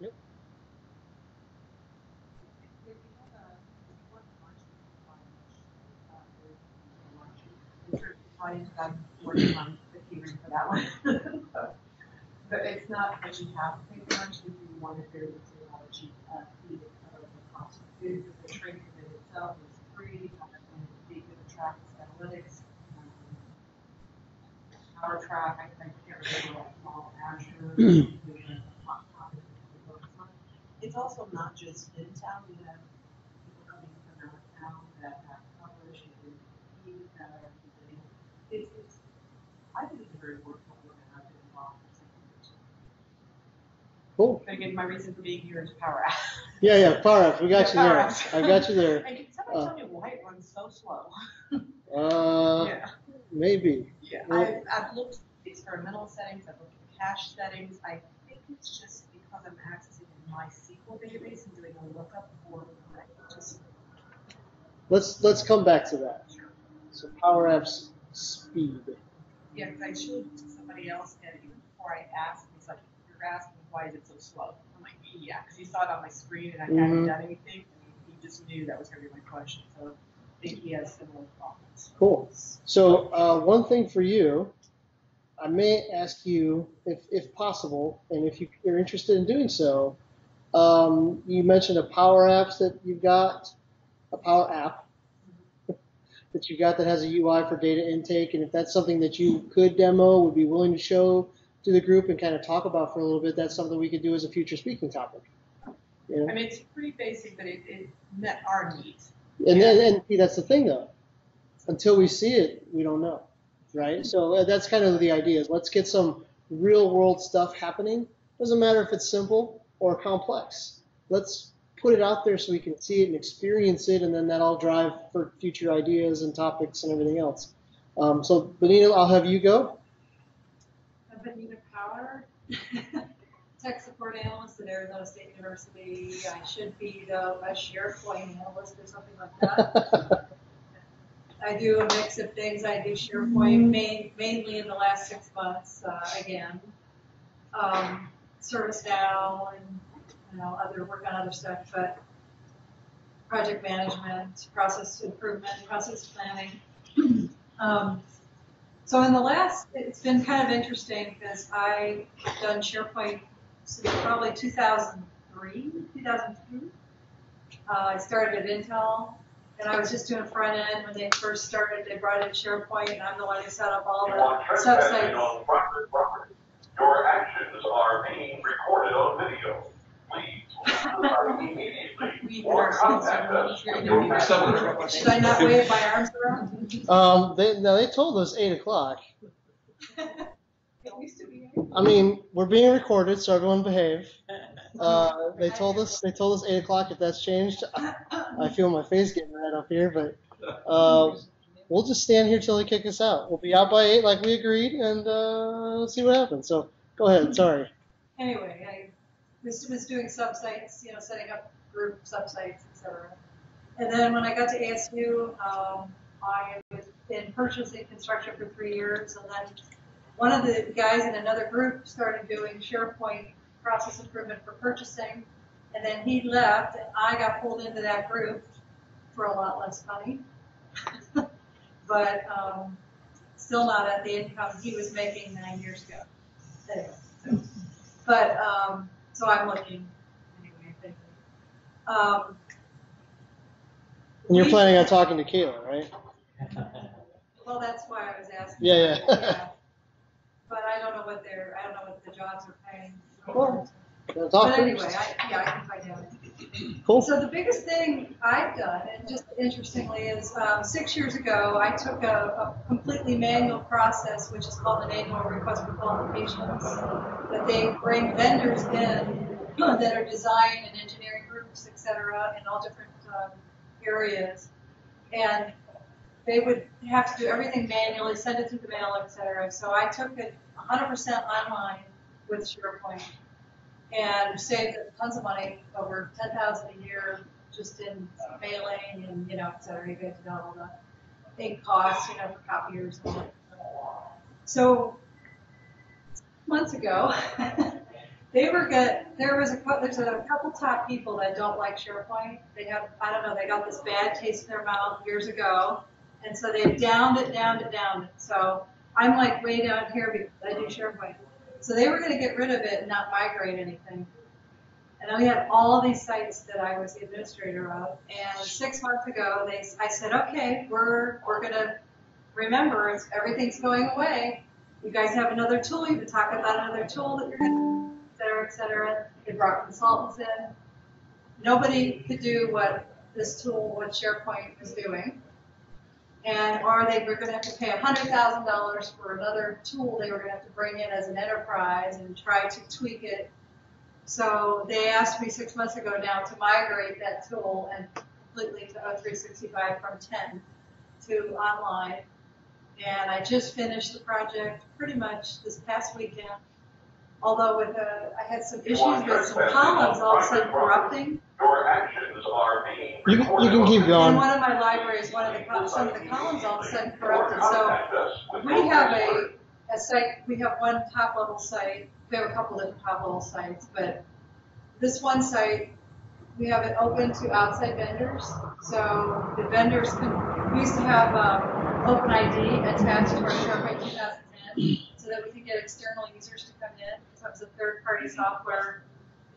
Yep. If you have one lunch, I'm sure Brian's done working on the catering for that one. But it's not that you have to take lunch if you want to do it, it's a lot of cheap feed it cover the cost of food, because the training in itself is free, and they do the tracks analytics, power track, I can't remember what it's called, Azure, there's a hot topic that we focus on. It's also not just in town, we have people coming from out of town that have coverage and feed that are visiting. I think it's a very worthwhile one, and I've been involved in something or two. Cool. But again, my reason for being here is Power App. Yeah, Power Apps. We got you Power there. Apps. I got you there. And can somebody tell me why it runs so slow? Yeah. Maybe. Yeah, Well- I've looked at experimental settings, I've looked at cache settings. I think it's just because I'm accessing my SQL database and doing a lookup for just. Let's come back to that. So Power Apps speed. Yeah, because I showed it to somebody else, and even before I asked, he's like, "You're asking why is it so slow?" I'm like, "Yeah," because he saw it on my screen and I hadn't done anything, and he just knew that was going to be my question. So I think he has similar problems. Cool. So one thing for you, I may ask you, if possible, and if you're interested in doing so, you mentioned a Power Apps that you've got, a Power App that you got that has a UI for data intake, and if that's something that you could demo, would be willing to show to the group and kind of talk about for a little bit, that's something we could do as a future speaking topic. You know? I mean, it's pretty basic, but it met our needs. And then see, that's the thing though. Until we see it, we don't know, right? So that's kind of the idea. Is let's get some real world stuff happening. Doesn't matter if it's simple or complex. Let's put it out there so we can see it and experience it, and then that'll drive for future ideas and topics and everything else. So Benita, I'll have you go. Benita Power, tech support analyst at Arizona State University. I should be a SharePoint analyst or something like that. I do a mix of things. I do SharePoint mainly in the last 6 months. Again, ServiceNow and other work on other stuff, but project management, process improvement, process planning. So in the last, it's been kind of interesting because I've done SharePoint since probably 2003, 2002. I started at Intel, and I was just doing front end when they first started. They brought in SharePoint, and I'm the one who set up all the subsites. Your actions are being recorded on video. Please Or contact us. Should I not wave my arms around? They told us 8 o'clock. It used to be. I mean, we're being recorded, so everyone behave. They told us 8 o'clock. If that's changed, I feel my face getting red up here, but we'll just stand here till they kick us out. We'll be out by 8 like we agreed, and let's see what happens. So go ahead. Sorry. Anyway, I was doing subsites, setting up group subsites, etc. And then when I got to ASU, I was in purchasing construction for 3 years, and then one of the guys in another group started doing SharePoint process improvement for purchasing, and then he left, and I got pulled into that group for a lot less money, but still not at the income he was making 9 years ago. Anyway, so I'm looking anyway. I think. And you're planning on talking to Kayla, right? Well, that's why I was asking. Yeah. But I don't know what the jobs are paying. Well, but anyway, I can find out. Cool. So the biggest thing I've done, and just interestingly, is 6 years ago I took a completely manual process, which is called an annual request for qualifications, that they bring vendors in that are design and engineering groups, et cetera, in all different areas. And they would have to do everything manually, send it through the mail, et cetera. So I took it 100% online with SharePoint and saved tons of money, over $10,000 a year, just in mailing and, et cetera. You get to know all the ink costs, for copiers. So months ago, there's a couple top people that don't like SharePoint. They have, I don't know, they got this bad taste in their mouth years ago. And so they've downed it. So I'm like way down here because I do SharePoint. So they were going to get rid of it and not migrate anything. And then we had all these sites that I was the administrator of. And 6 months ago, I said, okay, we're going to remember everything's going away. You guys have another tool. You've been talking about another tool that you're going to, et cetera, et cetera. They brought consultants in. Nobody could do what SharePoint was doing. Or they were going to have to pay $100,000 for another tool they were going to have to bring in as an enterprise and try to tweak it. So they asked me 6 months ago now to migrate that tool and completely to O365 from 10 to online. And I just finished the project pretty much this past weekend. Although I had some issues with some columns all of a sudden corrupting. Your actions are being You can keep going. In one of my libraries, some of the columns all of a sudden corrupted. So we have a site, we have one top level site. We have a couple different top level sites, but this one site, we have it open to outside vendors. So the vendors we used to have OpenID attached to our SharePoint 2010 so that we could get external users to come in. So it was a third-party software,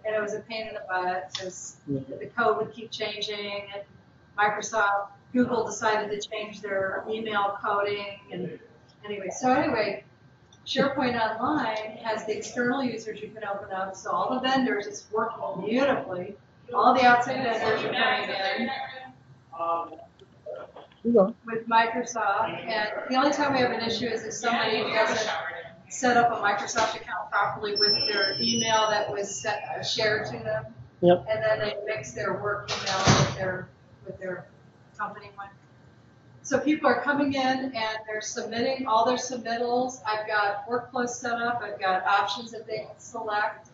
and it was a pain in the butt because the code would keep changing, and Google decided to change their email coding, and anyway, SharePoint Online has the external users you can open up, so all the vendors, it's working beautifully. All the outside vendors are coming in with Microsoft, and the only time we have an issue is if somebody doesn't set up a Microsoft account properly with their email that was shared to them, and then they mix their work email with their company one. So people are coming in and they're submitting all their submittals. I've got workflows set up. I've got options that they can select.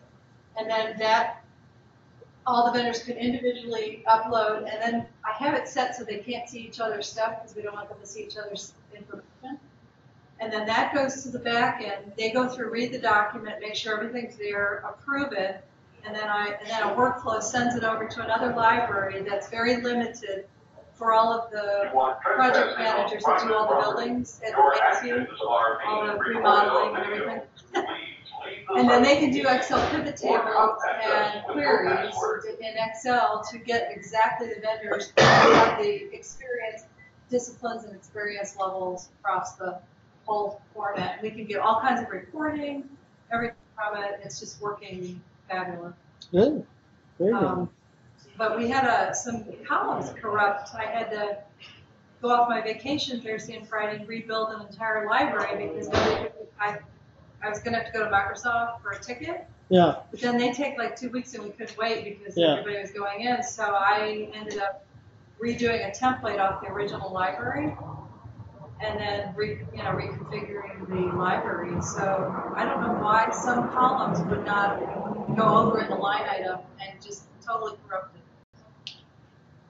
And then all the vendors can individually upload. And then I have it set so they can't see each other's stuff because we don't want them to see each other's information. And then that goes to the back end. They go through, read the document, make sure everything's there, approve it. And then a workflow sends it over to another library that's very limited for all of the project managers that do all the buildings at ASU, all the remodeling and everything. And then they can do Excel pivot tables and queries in Excel to get exactly the vendors who have the experience, disciplines and experience levels across the whole format. We can get all kinds of reporting, everything from it. It's just working fabulous. Good. Very good. But we had some columns corrupt. I had to go off my vacation Thursday and Friday and rebuild an entire library because I was going to have to go to Microsoft for a ticket. Yeah. But then they take like 2 weeks and we couldn't wait because everybody was going in. So I ended up redoing a template off the original library and then reconfiguring the library. So I don't know why some columns would not go over in the line item and just totally corrupted.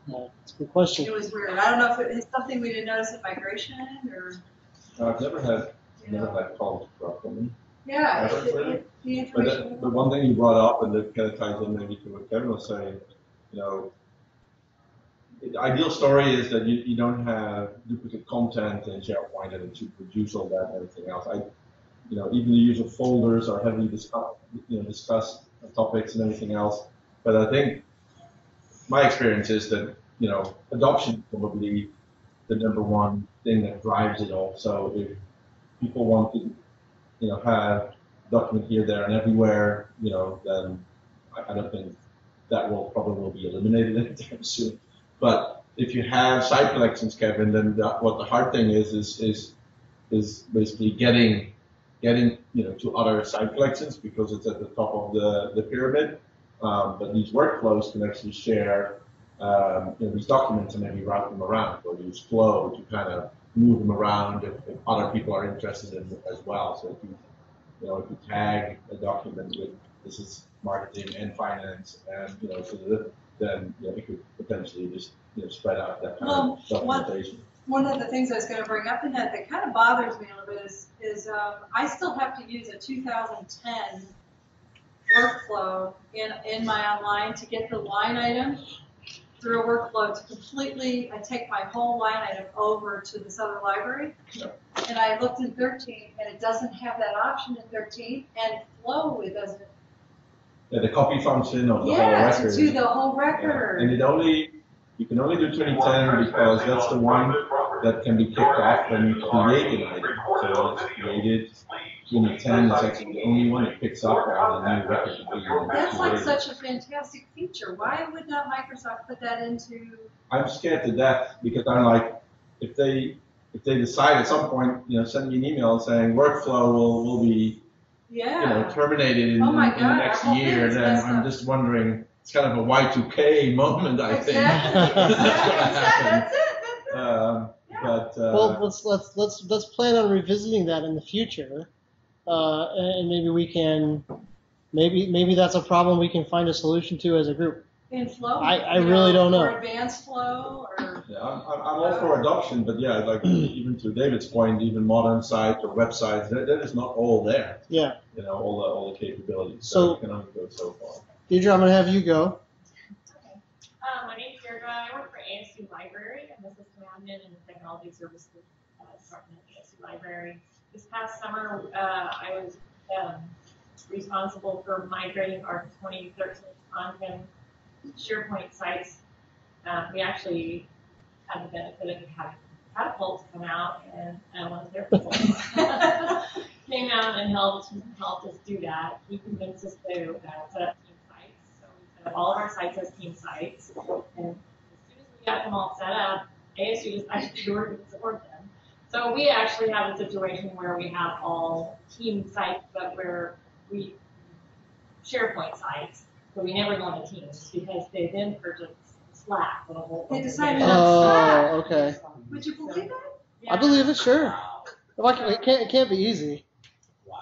That's a good question. It was weird. I don't know if it's something we didn't notice at migration or. I've never had calls corruptly. Yeah, the information. But the one thing you brought up, and that kind of ties in maybe to what Kevin was saying, the ideal story is that you don't have duplicate content in SharePoint and to produce all that and everything else. Even the use of folders are heavily discussed topics and everything else. But I think my experience is that adoption is probably the number one thing that drives it all. So if people want to have document here, there, and everywhere, then I don't think that will be eliminated anytime soon. But if you have site collections, Kevin, then what the hard thing is basically getting to other site collections because it's at the top of the pyramid. But these workflows can actually share these documents and maybe route them around, or use Flow to kind of move them around if other people are interested in it as well. So if you tag a document with this is marketing and finance, and then it could potentially just spread out that kind of documentation. One of the things I was going to bring up in that kind of bothers me a little bit is I still have to use a 2010 workflow in my online to get the line item through a workflow to completely, I take my whole line item over to this other library. Yeah. And I looked in 13 and it doesn't have that option in 13, and Flow, it doesn't. Yeah, the copy function of the whole record. To do the whole record. Yeah. And you can only do 2010 because that's the one that can be kicked off when you create an item. So when it's created, 2010 is actually the only one that picks up on the new record. That's like such a fantastic feature. Why would not Microsoft put that into? I'm scared to death because I'm like, if they decide at some point, send me an email saying workflow will be terminated in the next year, then I'm just wondering. It's kind of a Y2K moment, I think. That's it. Well, let's plan on revisiting that in the future, and maybe we can, maybe that's a problem we can find a solution to as a group. In Flow, I really don't know. Or advanced Flow, or. Yeah, I'm all for adoption, but yeah, like even to David's point, even modern sites or websites, that is not all there. Yeah. All the capabilities. So you can only go so far. Deidre, I'm going to have you go. Okay. My name's Deirdre. I work for ASU Library. I'm the system admin in the Technology Services Department at ASU Library. This past summer, I was responsible for migrating our 2013 on-prem SharePoint sites. We actually had the benefit of having Catapult come out, and one of their consultants came out and helped us do that. He convinced us to set up team sites. So we set up all of our sites as team sites. And as soon as we got them all set up, ASU decided to support them. So we actually have a situation where we have all team sites, but we SharePoint sites, but we never go into Teams because they then purchased Slack. They decided on Slack. Oh, okay. Would you believe that? Yeah. I believe it, sure. It can't be easy.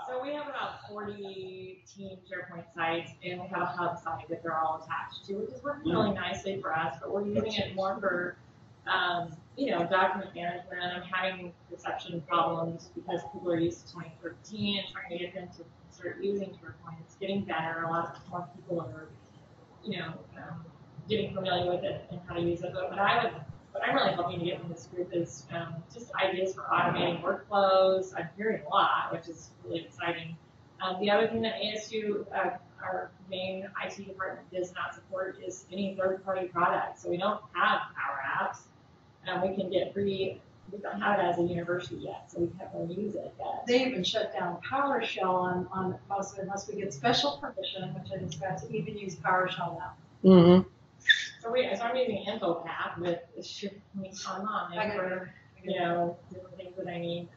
So we have about 40 team SharePoint sites, and we have a hub site that they're all attached to, which is working really nicely for us, but we're using it more for, document management. I'm having reception problems because people are used to 2013 and trying to get them to start using SharePoint. It's getting better. A lot more people are, getting familiar with it and how to use it. But what I'm really hoping to get from this group is just ideas for automating workflows. I'm hearing a lot, which is really exciting. The other thing that ASU, our main IT department, does not support is any third-party products. So we don't have Power Apps. We can get free. We don't have it as a university yet, so we can't really use it yet. They even shut down PowerShell on most of it unless we get special permission, which I just got to even use PowerShell now. Mm-hmm. So I'm using InfoPath with SharePoint Online for different things that I need.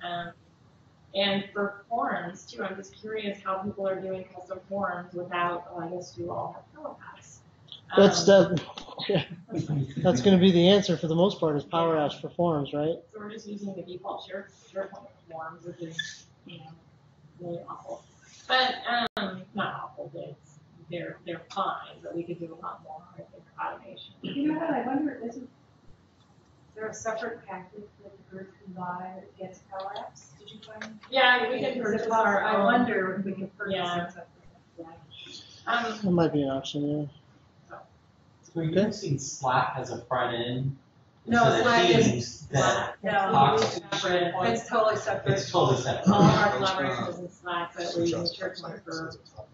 And for forums too, I'm just curious how people are doing custom forums without. I guess you all have PowerPaths. That's going to be the answer for the most part is Power Apps for forums, right? So we're just using the default SharePoint forms, which is really awful. But not awful, but they're fine. But we could do a lot more, I think, for automation. You know what? I wonder, is there a separate package that the group can buy that gets Power Apps? Did you find? Yeah, we can purchase our own. I wonder if we can purchase it separately. That might be an option, yeah. So you're using Slack as a front end? No, Slack is separate. It's totally separate. It's totally separate. All of our collaboration is in Slack, but we're using SharePoint for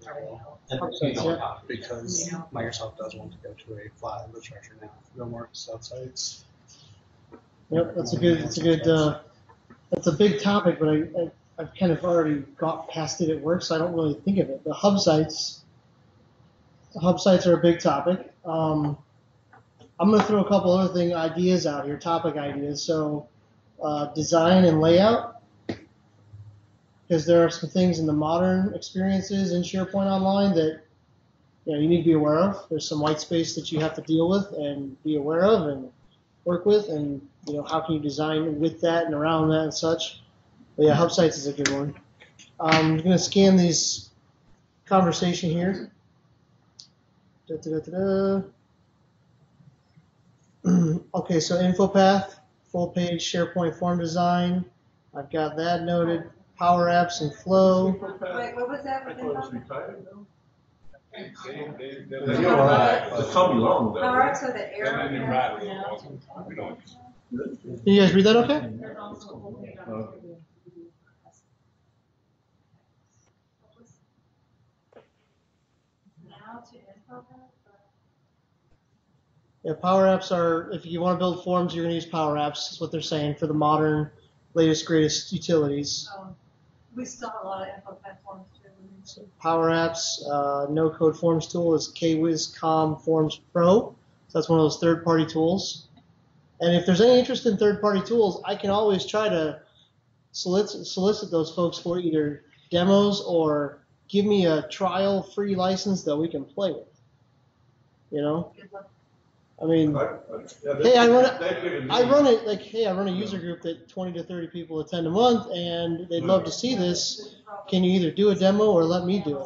everything else. Because Microsoft does want to go to a flat infrastructure now. No more sub-sites. Yep, that's a big topic, but I've kind of already got past it at work, so I don't really think of it. The hub sites are a big topic. I'm going to throw a couple other ideas out here, topic ideas. So design and layout, because there are some things in the modern experiences in SharePoint Online that you need to be aware of. There's some white space that you have to deal with and be aware of and work with, and how can you design with that and around that and such. But yeah, hub sites is a good one. I'm going to scan these conversation here. Okay, so info path, full page SharePoint form design. I've got that noted. Power apps and flow. Wait, what was that? I thought it was retired though. They come along though. Power apps are the air. Can you guys read that okay? Now to info path? Yeah, Power Apps are, if you want to build forms, you're going to use Power Apps, is what they're saying, for the modern, latest, greatest utilities. We still have a lot of info path forms too. So Power Apps, no-code forms tool is KWizCom Forms Pro. So that's one of those third-party tools. And if there's any interest in third-party tools, I can always try to solicit those folks for either demos or give me a trial free license that we can play with. I mean, hey, I run a user group that 20 to 30 people attend a month, and they'd love to see this. Can you either do a demo or let me do it?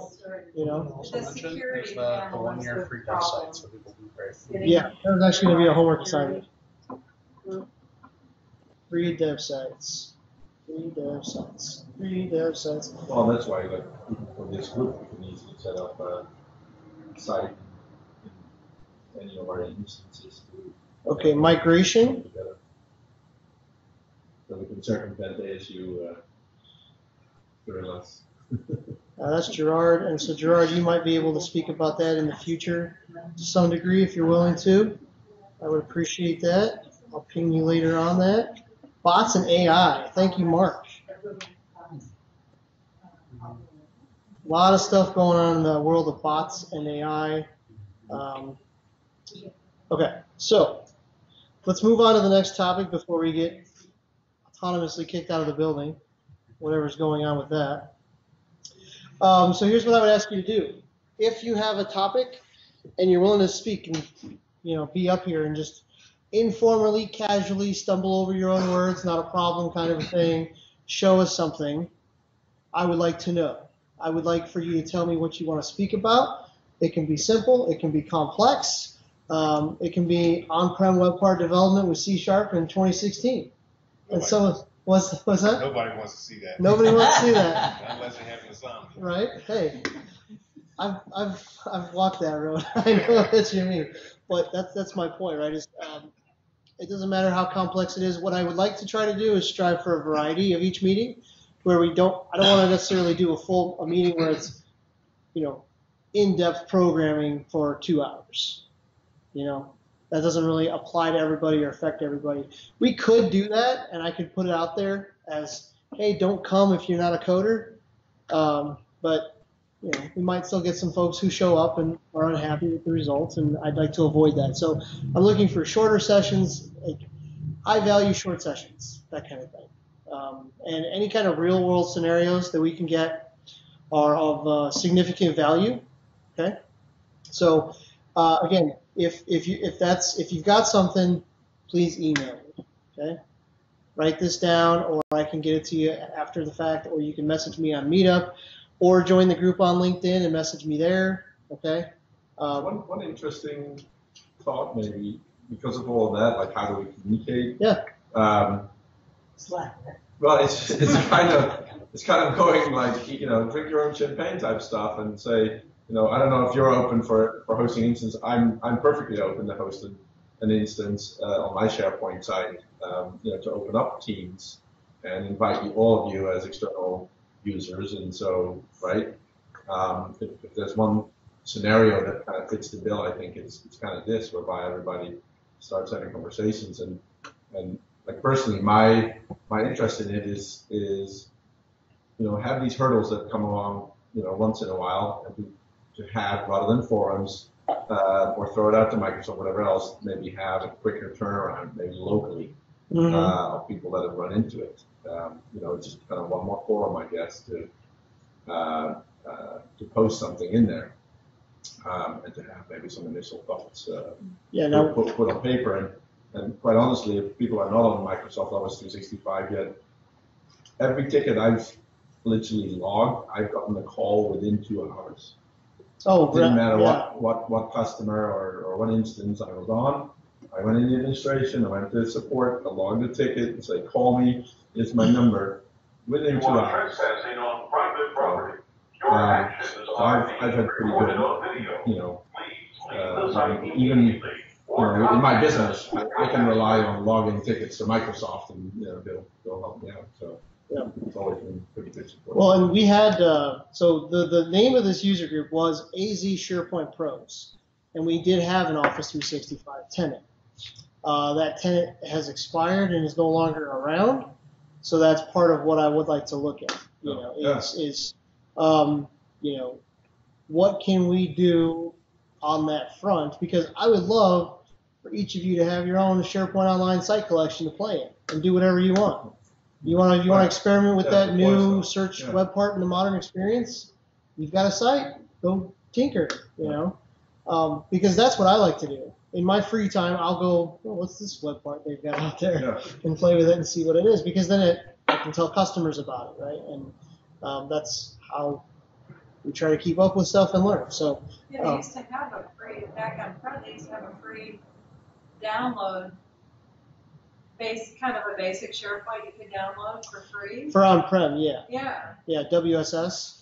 Also mentioned there's the 1 year free dev site, so people can create. Yeah, that was actually going to be a homework assignment. Free dev sites. Well, that's why, like, for this group, we can easily set up a site in any of our instances. Okay, migration. So we can circumvent the issue very less. That's Gerard, and so Gerard, you might be able to speak about that in the future to some degree if you're willing to. I would appreciate that. I'll ping you later on that. Bots and AI. Thank you, Mark. A lot of stuff going on in the world of bots and AI. Okay, so let's move on to the next topic before we get autonomously kicked out of the building, whatever's going on with that. So here's what I would ask you to do. If you have a topic and you're willing to speak and be up here and just informally, casually stumble over your own words, not a problem kind of a thing, show us something, I would like to know. I would like for you to tell me what you want to speak about. It can be simple. It can be complex. It can be on-prem web part development with C# in 2016. And so, what's that? Nobody wants to see that. Nobody wants to see that. Unless they have an assignment. Right? Hey, I've walked that road. I know what you mean. But that's my point, right? It doesn't matter how complex it is. What I would like to try to do is strive for a variety of each meeting, where I don't want to necessarily do a meeting where it's, in-depth programming for 2 hours. That doesn't really apply to everybody or affect everybody. We could do that, and I could put it out there as, hey, don't come if you're not a coder. But we might still get some folks who show up and are unhappy with the results, and I'd like to avoid that. So I'm looking for shorter sessions, like high-value short sessions, that kind of thing. And any kind of real-world scenarios that we can get are of significant value. Okay. So again, if you've got something, please email me. Okay. Write this down, or I can get it to you after the fact, or you can message me on Meetup, or join the group on LinkedIn and message me there. Okay. One interesting thought, maybe, because of all of that, like how do we communicate? Yeah. Slack. Well, it's kind of going like, drink your own champagne type stuff and say, I don't know if you're open for hosting instance. I'm perfectly open to hosting an instance on my SharePoint site, to open up Teams and invite all of you as external users. And so, right, if there's one scenario that kind of fits the bill, I think it's kind of this, whereby everybody starts having conversations and like personally, my interest in it is have these hurdles that come along, once in a while, and to have, rather than forums, or throw it out to Microsoft, whatever else, maybe have a quicker turnaround, maybe locally, of people that have run into it. Just kind of one more forum, I guess, to post something in there. and to have maybe some initial thoughts Yeah, no. put on paper. And quite honestly, if people are not on Microsoft Office 365 yet, every ticket I've literally logged, I've gotten a call within 2 hours. Oh, It didn't matter yeah. what customer or what instance I was on. I went in the administration, I went to support, I logged the ticket and said, call me, here's my number, within 2 hours. Trespassing on private property. So I've had pretty good, even in my business, I can rely on logging tickets to Microsoft and they'll help me out. So yeah, it's always been pretty good support. Well, and we had so the name of this user group was AZ SharePoint Pros, and we did have an Office 365 tenant. That tenant has expired and is no longer around, so that's part of what I would like to look at. What can we do on that front? Because I would love for each of you to have your own SharePoint Online site collection to play in and do whatever you want. You want to experiment with that new search web part in the modern experience? You've got a site, go tinker, because that's what I like to do. In my free time, I'll go, what's this web part they've got out there, and play with it and see what it is, because then I can tell customers about it, right? And that's how we try to keep up with stuff and learn. So yeah, they used to have a free back on front. They used to have a free download, kind of a basic SharePoint you could download for free. For on-prem, yeah. Yeah. Yeah, WSS.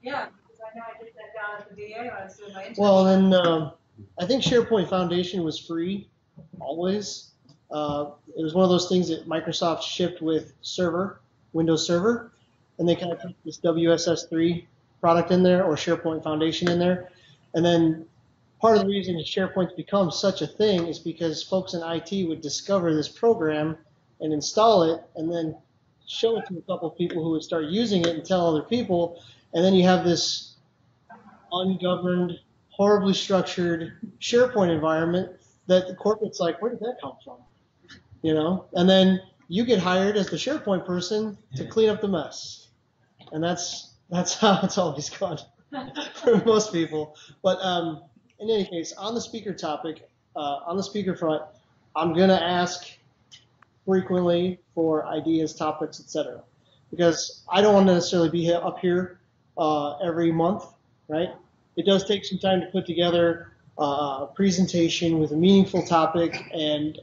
Yeah, because I know I did that down at the VA when I was doing my internship. Well, then I think SharePoint Foundation was free, always. It was one of those things that Microsoft shipped with Windows Server, and they kind of put this WSS3 product in there, or SharePoint Foundation in there. And then part of the reason that SharePoint's become such a thing is because folks in IT would discover this program and install it, and then show it to a couple of people who would start using it and tell other people, and then you have this ungoverned, horribly structured SharePoint environment that the corporate's like, where did that come from? And then you get hired as the SharePoint person to clean up the mess. And that's how it's always gone for most people. But in any case, on the speaker topic, on the speaker front, I'm going to ask frequently for ideas, topics, etc. Because I don't want to necessarily be up here every month, right? It does take some time to put together a presentation with a meaningful topic, and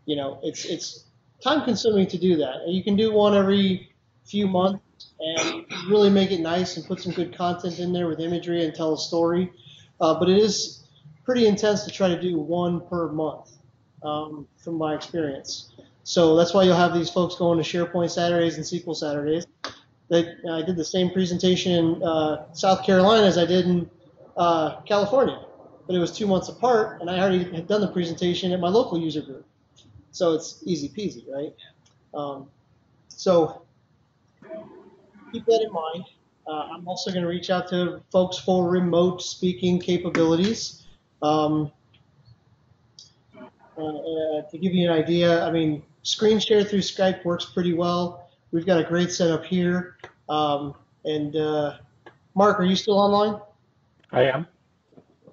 it's time consuming to do that. And you can do one every few months and really make it nice and put some good content in there with imagery and tell a story. But it is pretty intense to try to do one per month, from my experience. So that's why you'll have these folks going to SharePoint Saturdays and SQL Saturdays. I did the same presentation in South Carolina as I did in California, but it was 2 months apart, and I already had done the presentation at my local user group. So it's easy peasy, right? So keep that in mind. I'm also going to reach out to folks for remote speaking capabilities. To give you an idea, I mean, screen share through Skype works pretty well. We've got a great setup here. And Mark, are you still online? I am.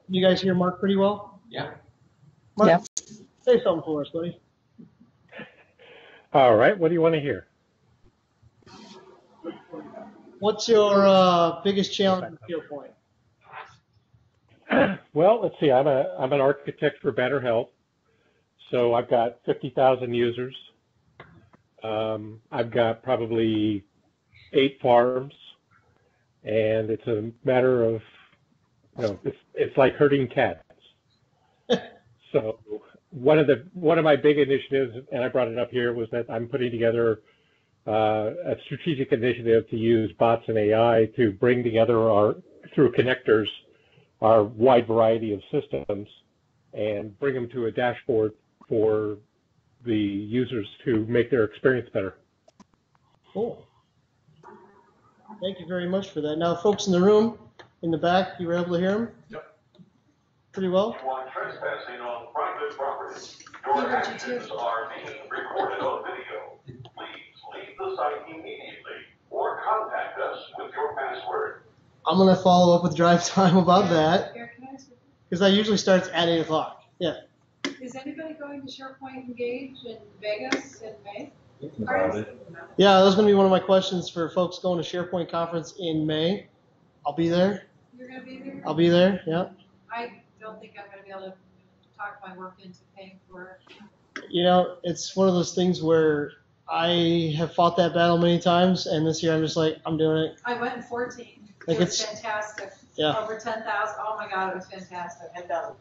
You guys hear Mark pretty well? Yeah. Mark, say something for us, buddy. All right. What do you want to hear? What's your biggest challenge with SharePoint? Well, let's see. I'm an architect for better health, so I've got 50,000 users. I've got probably 8 farms, and it's a matter of, it's like herding cats. So one of my big initiatives, and I brought it up here, was that I'm putting together a strategic initiative to use bots and AI to bring together through connectors, our wide variety of systems, and bring them to a dashboard for the users to make their experience better. Cool. Thank you very much for that. Now, folks in the room, in the back, you were able to hear them? Yep. Pretty well? You are trespassing on private property. Your actions are being recorded on video. Please leave the site immediately or contact us with your password. I'm gonna follow up with drive time about that Eric, can I ask you, because that usually starts at 8 o'clock. Yeah. is anybody going to SharePoint Engage in Vegas in May? About it. Yeah, that was gonna be one of my questions for folks going to SharePoint conference in May. I'll be there. You're gonna be there? I'll be there. Yeah. I don't think I'm gonna be able to talk my work into paying for it. You know, it's one of those things where I have fought that battle many times, and this year I'm just like, I'm doing it. I went in 14. Like It was it's- fantastic. Yeah. Over 10,000. Oh my God, it was fantastic. 10,000.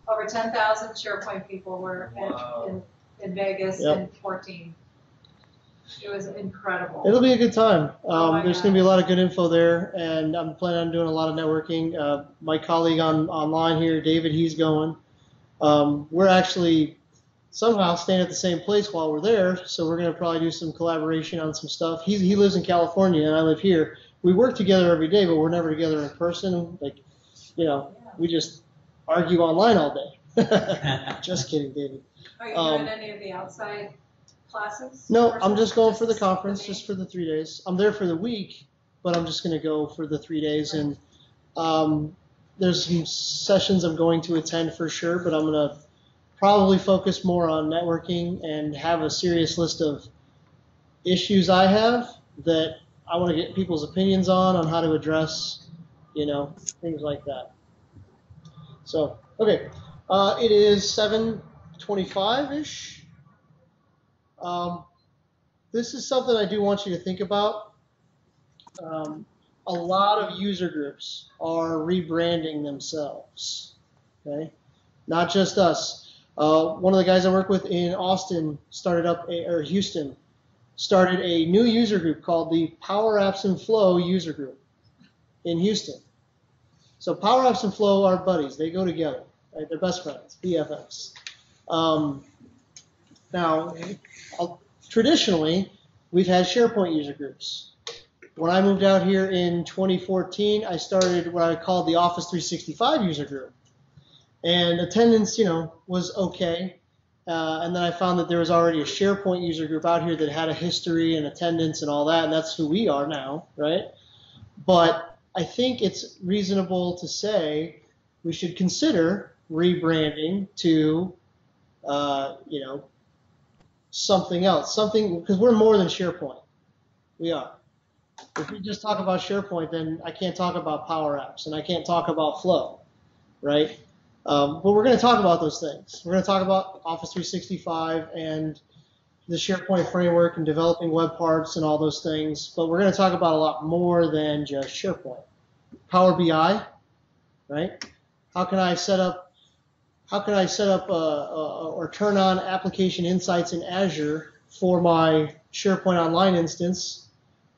Over 10,000 SharePoint people were in Vegas Yep. in 14. It was incredible. It'll be a good time. Oh my There's going to be a lot of good info there, and I'm planning on doing a lot of networking. My colleague online here, David, he's going. We're actually somehow staying at the same place while we're there, so we're going to probably do some collaboration on some stuff. He lives in California, and I live here. We work together every day, but we're never together in person. Like, you know, we just argue online all day. Just kidding, David. Are you doing any of the outside classes? No, I'm just going for the conference, just for the 3 days. I'm there for the week, but I'm just going to go for the 3 days. And there's some sessions I'm going to attend for sure, but I'm going to probably focus more on networking and have a serious list of issues I have that I want to get people's opinions on how to address, you know, things like that. So, okay, it is 7:25-ish. This is something I do want you to think about. A lot of user groups are rebranding themselves, okay? Not just us. One of the guys I work with in Austin Houston started a new user group called the Power Apps and Flow user group in Houston. So Power Apps and Flow are buddies. They go together, right? They're best friends, BFFs. Now, traditionally, we've had SharePoint user groups. When I moved out here in 2014, I started what I called the Office 365 user group. And attendance, you know, was okay. And then I found that there was already a SharePoint user group out here that had a history and attendance and all that, and that's who we are now, right? But I think it's reasonable to say we should consider rebranding to, you know, something else, because we're more than SharePoint. We are. If we just talk about SharePoint, then I can't talk about Power Apps and I can't talk about Flow, right? But we're going to talk about those things. We're going to talk about Office 365 and the SharePoint framework and developing web parts and all those things. But we're going to talk about a lot more than just SharePoint. Power BI, right? How can I set up or turn on application insights in Azure for my SharePoint Online instance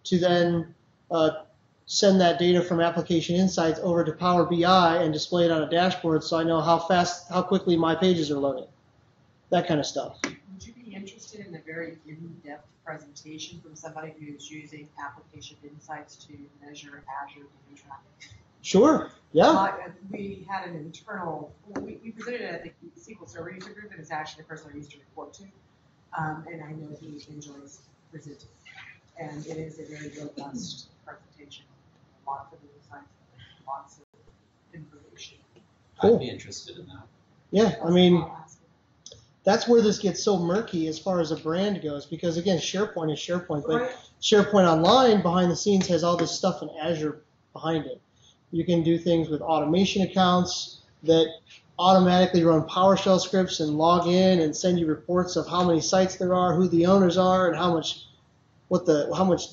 to then send that data from application insights over to Power BI and display it on a dashboard so I know how quickly my pages are loading. That kind of stuff. Would you be interested in a very in-depth presentation from somebody who's using application insights to measure Azure data traffic? Sure, yeah. We had an internal, we presented it at the SQL Server user group, and it's actually the person I used to report to. And I know he enjoys presenting. And it is a very robust presentation. Lots of insights, lots of information. Cool. I'd be interested in that. Yeah, I mean, that's where this gets so murky as far as a brand goes, because again, SharePoint is SharePoint, but Right. SharePoint Online behind the scenes has all this stuff in Azure behind it. You can do things with automation accounts that automatically run PowerShell scripts and log in and send you reports of how many sites there are, who the owners are, and how much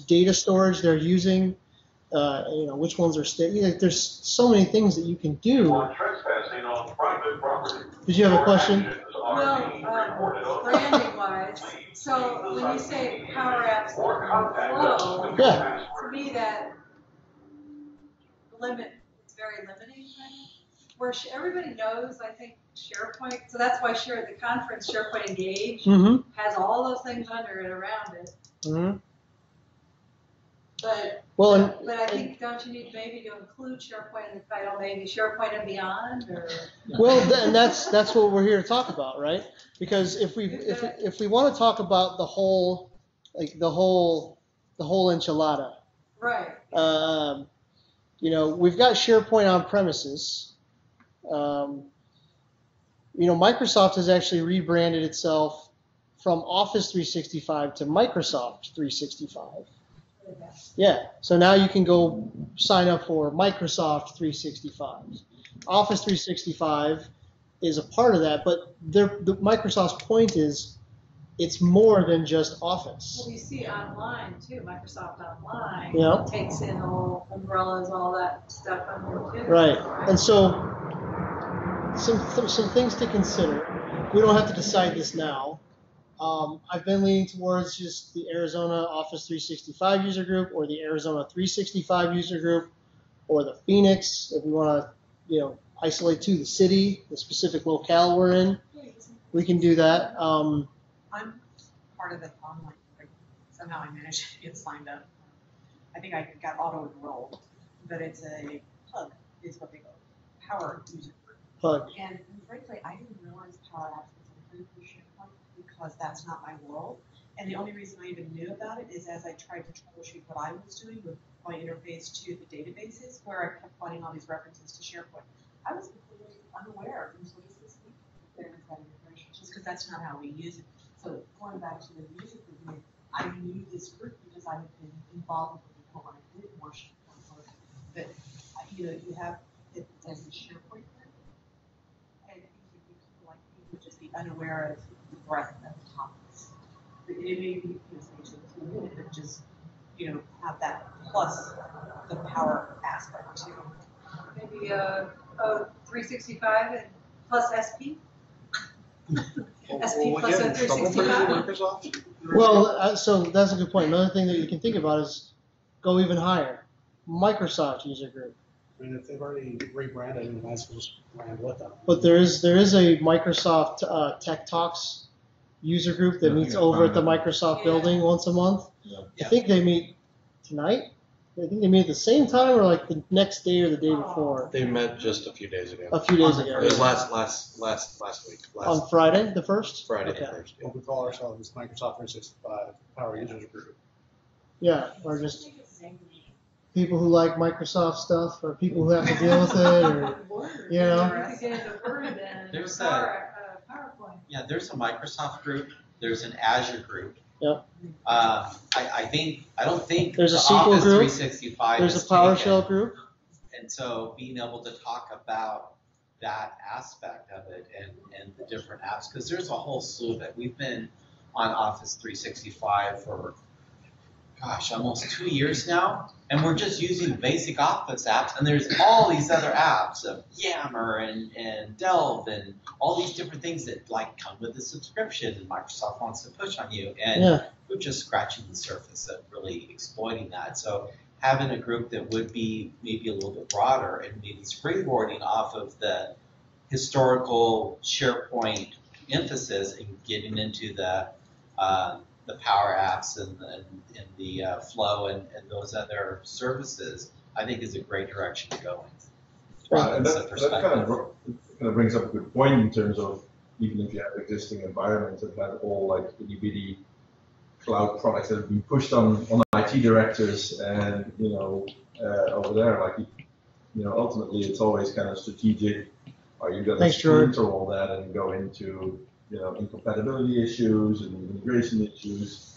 data storage they're using. You know, which ones are there's so many things that you can do. Trespassing on private property. Did you have a question? Well, branding wise, so when you say Power Apps and Flow, Yeah. to me that it's very limiting kind of. Where everybody knows, I think, SharePoint, so that's why at the conference, SharePoint Engage Mm-hmm. has all those things under it, around it. Mm-hmm. But I think, don't you need maybe to include SharePoint in the title, maybe SharePoint and beyond, or? Well, and that's what we're here to talk about, right? Because if we want to talk about the whole enchilada, Right. we've got SharePoint on premises. Microsoft has actually rebranded itself from Office 365 to Microsoft 365. Yeah, so now you can go sign up for Microsoft 365. Office 365 is a part of that, but the Microsoft's point is it's more than just Office. Well, you see online too, Microsoft Online Yeah. takes in all umbrellas, all that stuff on there too. Right, and so some things to consider. We don't have to decide this now. I've been leaning towards just the Arizona Office 365 user group, or the Arizona 365 user group, or the Phoenix, if we want to, isolate to the city, the specific locale we're in. We can do that. I'm part of the online group. Somehow I managed to get signed up. I think I got auto enrolled, but it's a plug is what they go. Power user group. Plug. And frankly, I didn't realize Power Apps was included for SharePoint because that's not my world. And the only reason I even knew about it is as I tried to troubleshoot what I was doing with my interface to the databases, where I kept finding all these references to SharePoint. I was completely unaware until just this week that there was that integration, just because that's not how we use it. So going back to the music review, I knew this group because I had been involved with it before when I did more SharePoint work. But you have it as a SharePoint group, and people like me would just be unaware of the breadth of the topics. It may be but just have that plus the power aspect too. Maybe 365 and plus SP. SP plus a 365. Well, so that's a good point. Another thing that you can think about is go even higher. Microsoft user group. I mean, if they've already rebranded, you might as well just brand with them. But there is a Microsoft Tech Talks user group that meets over at the Microsoft building once a month. Yeah. I think they meet tonight. I think they meet at the same time or like the next day or the day before. They met just a few days ago. A few days ago. It was last week. On Friday, the 1st? Friday Okay. the 1st. What we call ourselves Microsoft 365 Power Users Group. Yeah, or just people who like Microsoft stuff, or people who have to deal with it, or There's PowerPoint. there's a Microsoft group. There's an Azure group. Yep. I don't think There's a the SQL Office group. 365 There's is a PowerShell taken. group. And so being able to talk about that aspect of it and the different apps, because there's a whole slew of it. We've been on Office 365 for, almost 2 years now, and we're just using basic Office apps, and there's all these other apps of Yammer and Delve and all these different things that come with a subscription and Microsoft wants to push on you, and we're just scratching the surface of really exploiting that. So having a group that would be maybe a little bit broader and maybe springboarding off of the historical SharePoint emphasis and getting into the Power Apps and the Flow and those other services, I think is a great direction to go in. And that kind of brings up a good point in terms of even if you have existing environments that have all like itty bitty cloud products that have been pushed on IT directors and over there, ultimately it's always kind of strategic. Are you going to splinter all that and go into incompatibility issues and integration issues,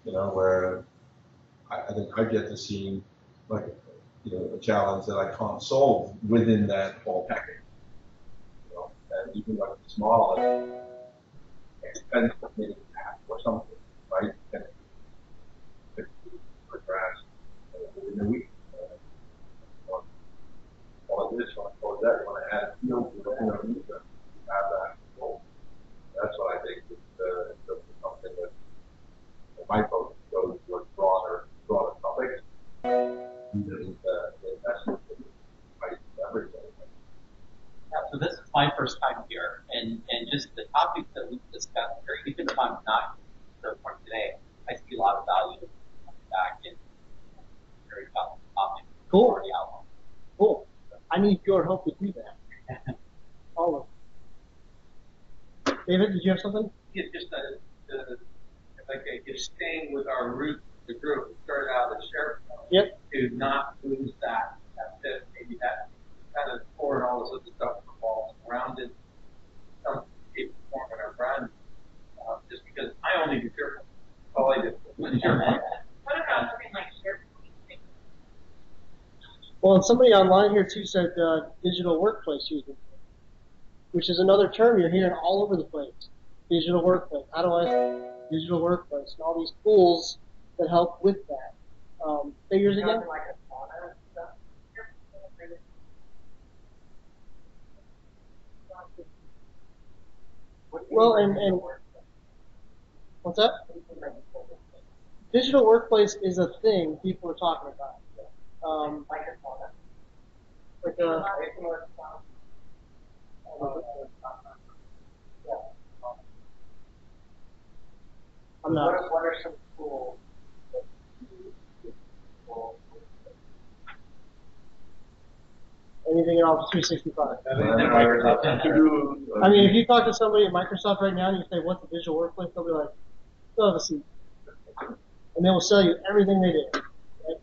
where I think I get to see a challenge that I can't solve within that whole package. And even like the small expensive maybe app or something, right? And for grass within a week. All this one, or that one, I add field to have that goal. That's what I think is something that my focus goes towards broader topics. The investment in everything. Yeah, so this is my first time here, and just the topics that we've discussed here, even if I'm not here for today, I see a lot of value coming back and very valuable topics. Cool. Cool. I need your help to do that. All of it. David, did you have something? Yeah, just just staying with our root, the group started out as SharePoint. Yep. To not lose that Well, and somebody online here too said digital workplace using, which is another term you're hearing all over the place. Digital workplace. How do I digital workplace and all these tools that help with that. Figures again? Well, and what's that? Digital workplace is a thing people are talking about. Like a, I'm not. What are some tools? Anything in Office 365. I mean, if you talk to somebody at Microsoft right now and you say, what's a digital workplace? They'll be like, go have a seat. And they will sell you everything they do. Right?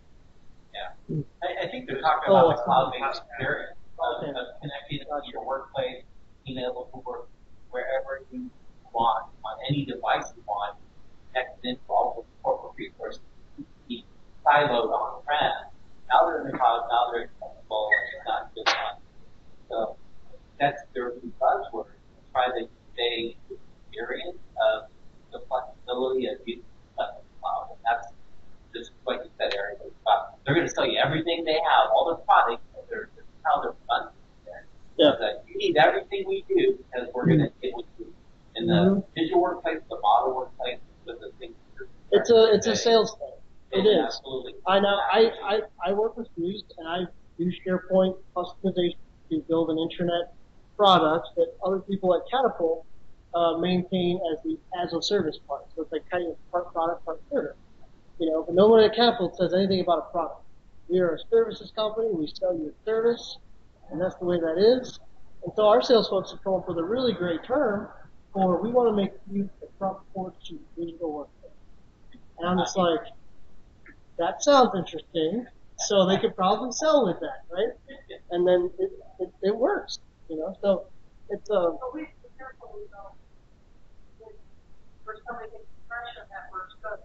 Yeah. I think they're talking about the cloud-based experience of connecting to your workplace, being able to work wherever you want, on any device you want, connected into all the corporate resources, be siloed on-prem. Now they're in the cloud, now they're accessible, and it's not just one. So that's their new buzzword. Try to convey the experience of the flexibility of using the cloud. And that's just what you said, Eric. They're going to sell you everything they have, all the products, they're how they're funded. Yeah. So you need everything we do because we're going to get with you. In the digital workplace, the model workplace, with the things. It's a sales thing. It is. Absolutely. I know. I work with Fuse and I do SharePoint customization to build an intranet product that other people at Catapult maintain as a service part. So it's like kind of part product, part service. You know, but no one at Catapult says anything about a product. We are a services company. We sell you a service, and that's the way that is. And so our sales folks have come up with a really great term for we want to make you the front porch to digital workplace. And I'm just like, that sounds interesting. So they could probably sell with that, right? And then it works, you know. So it's But we be careful, for somebody to expression that works good.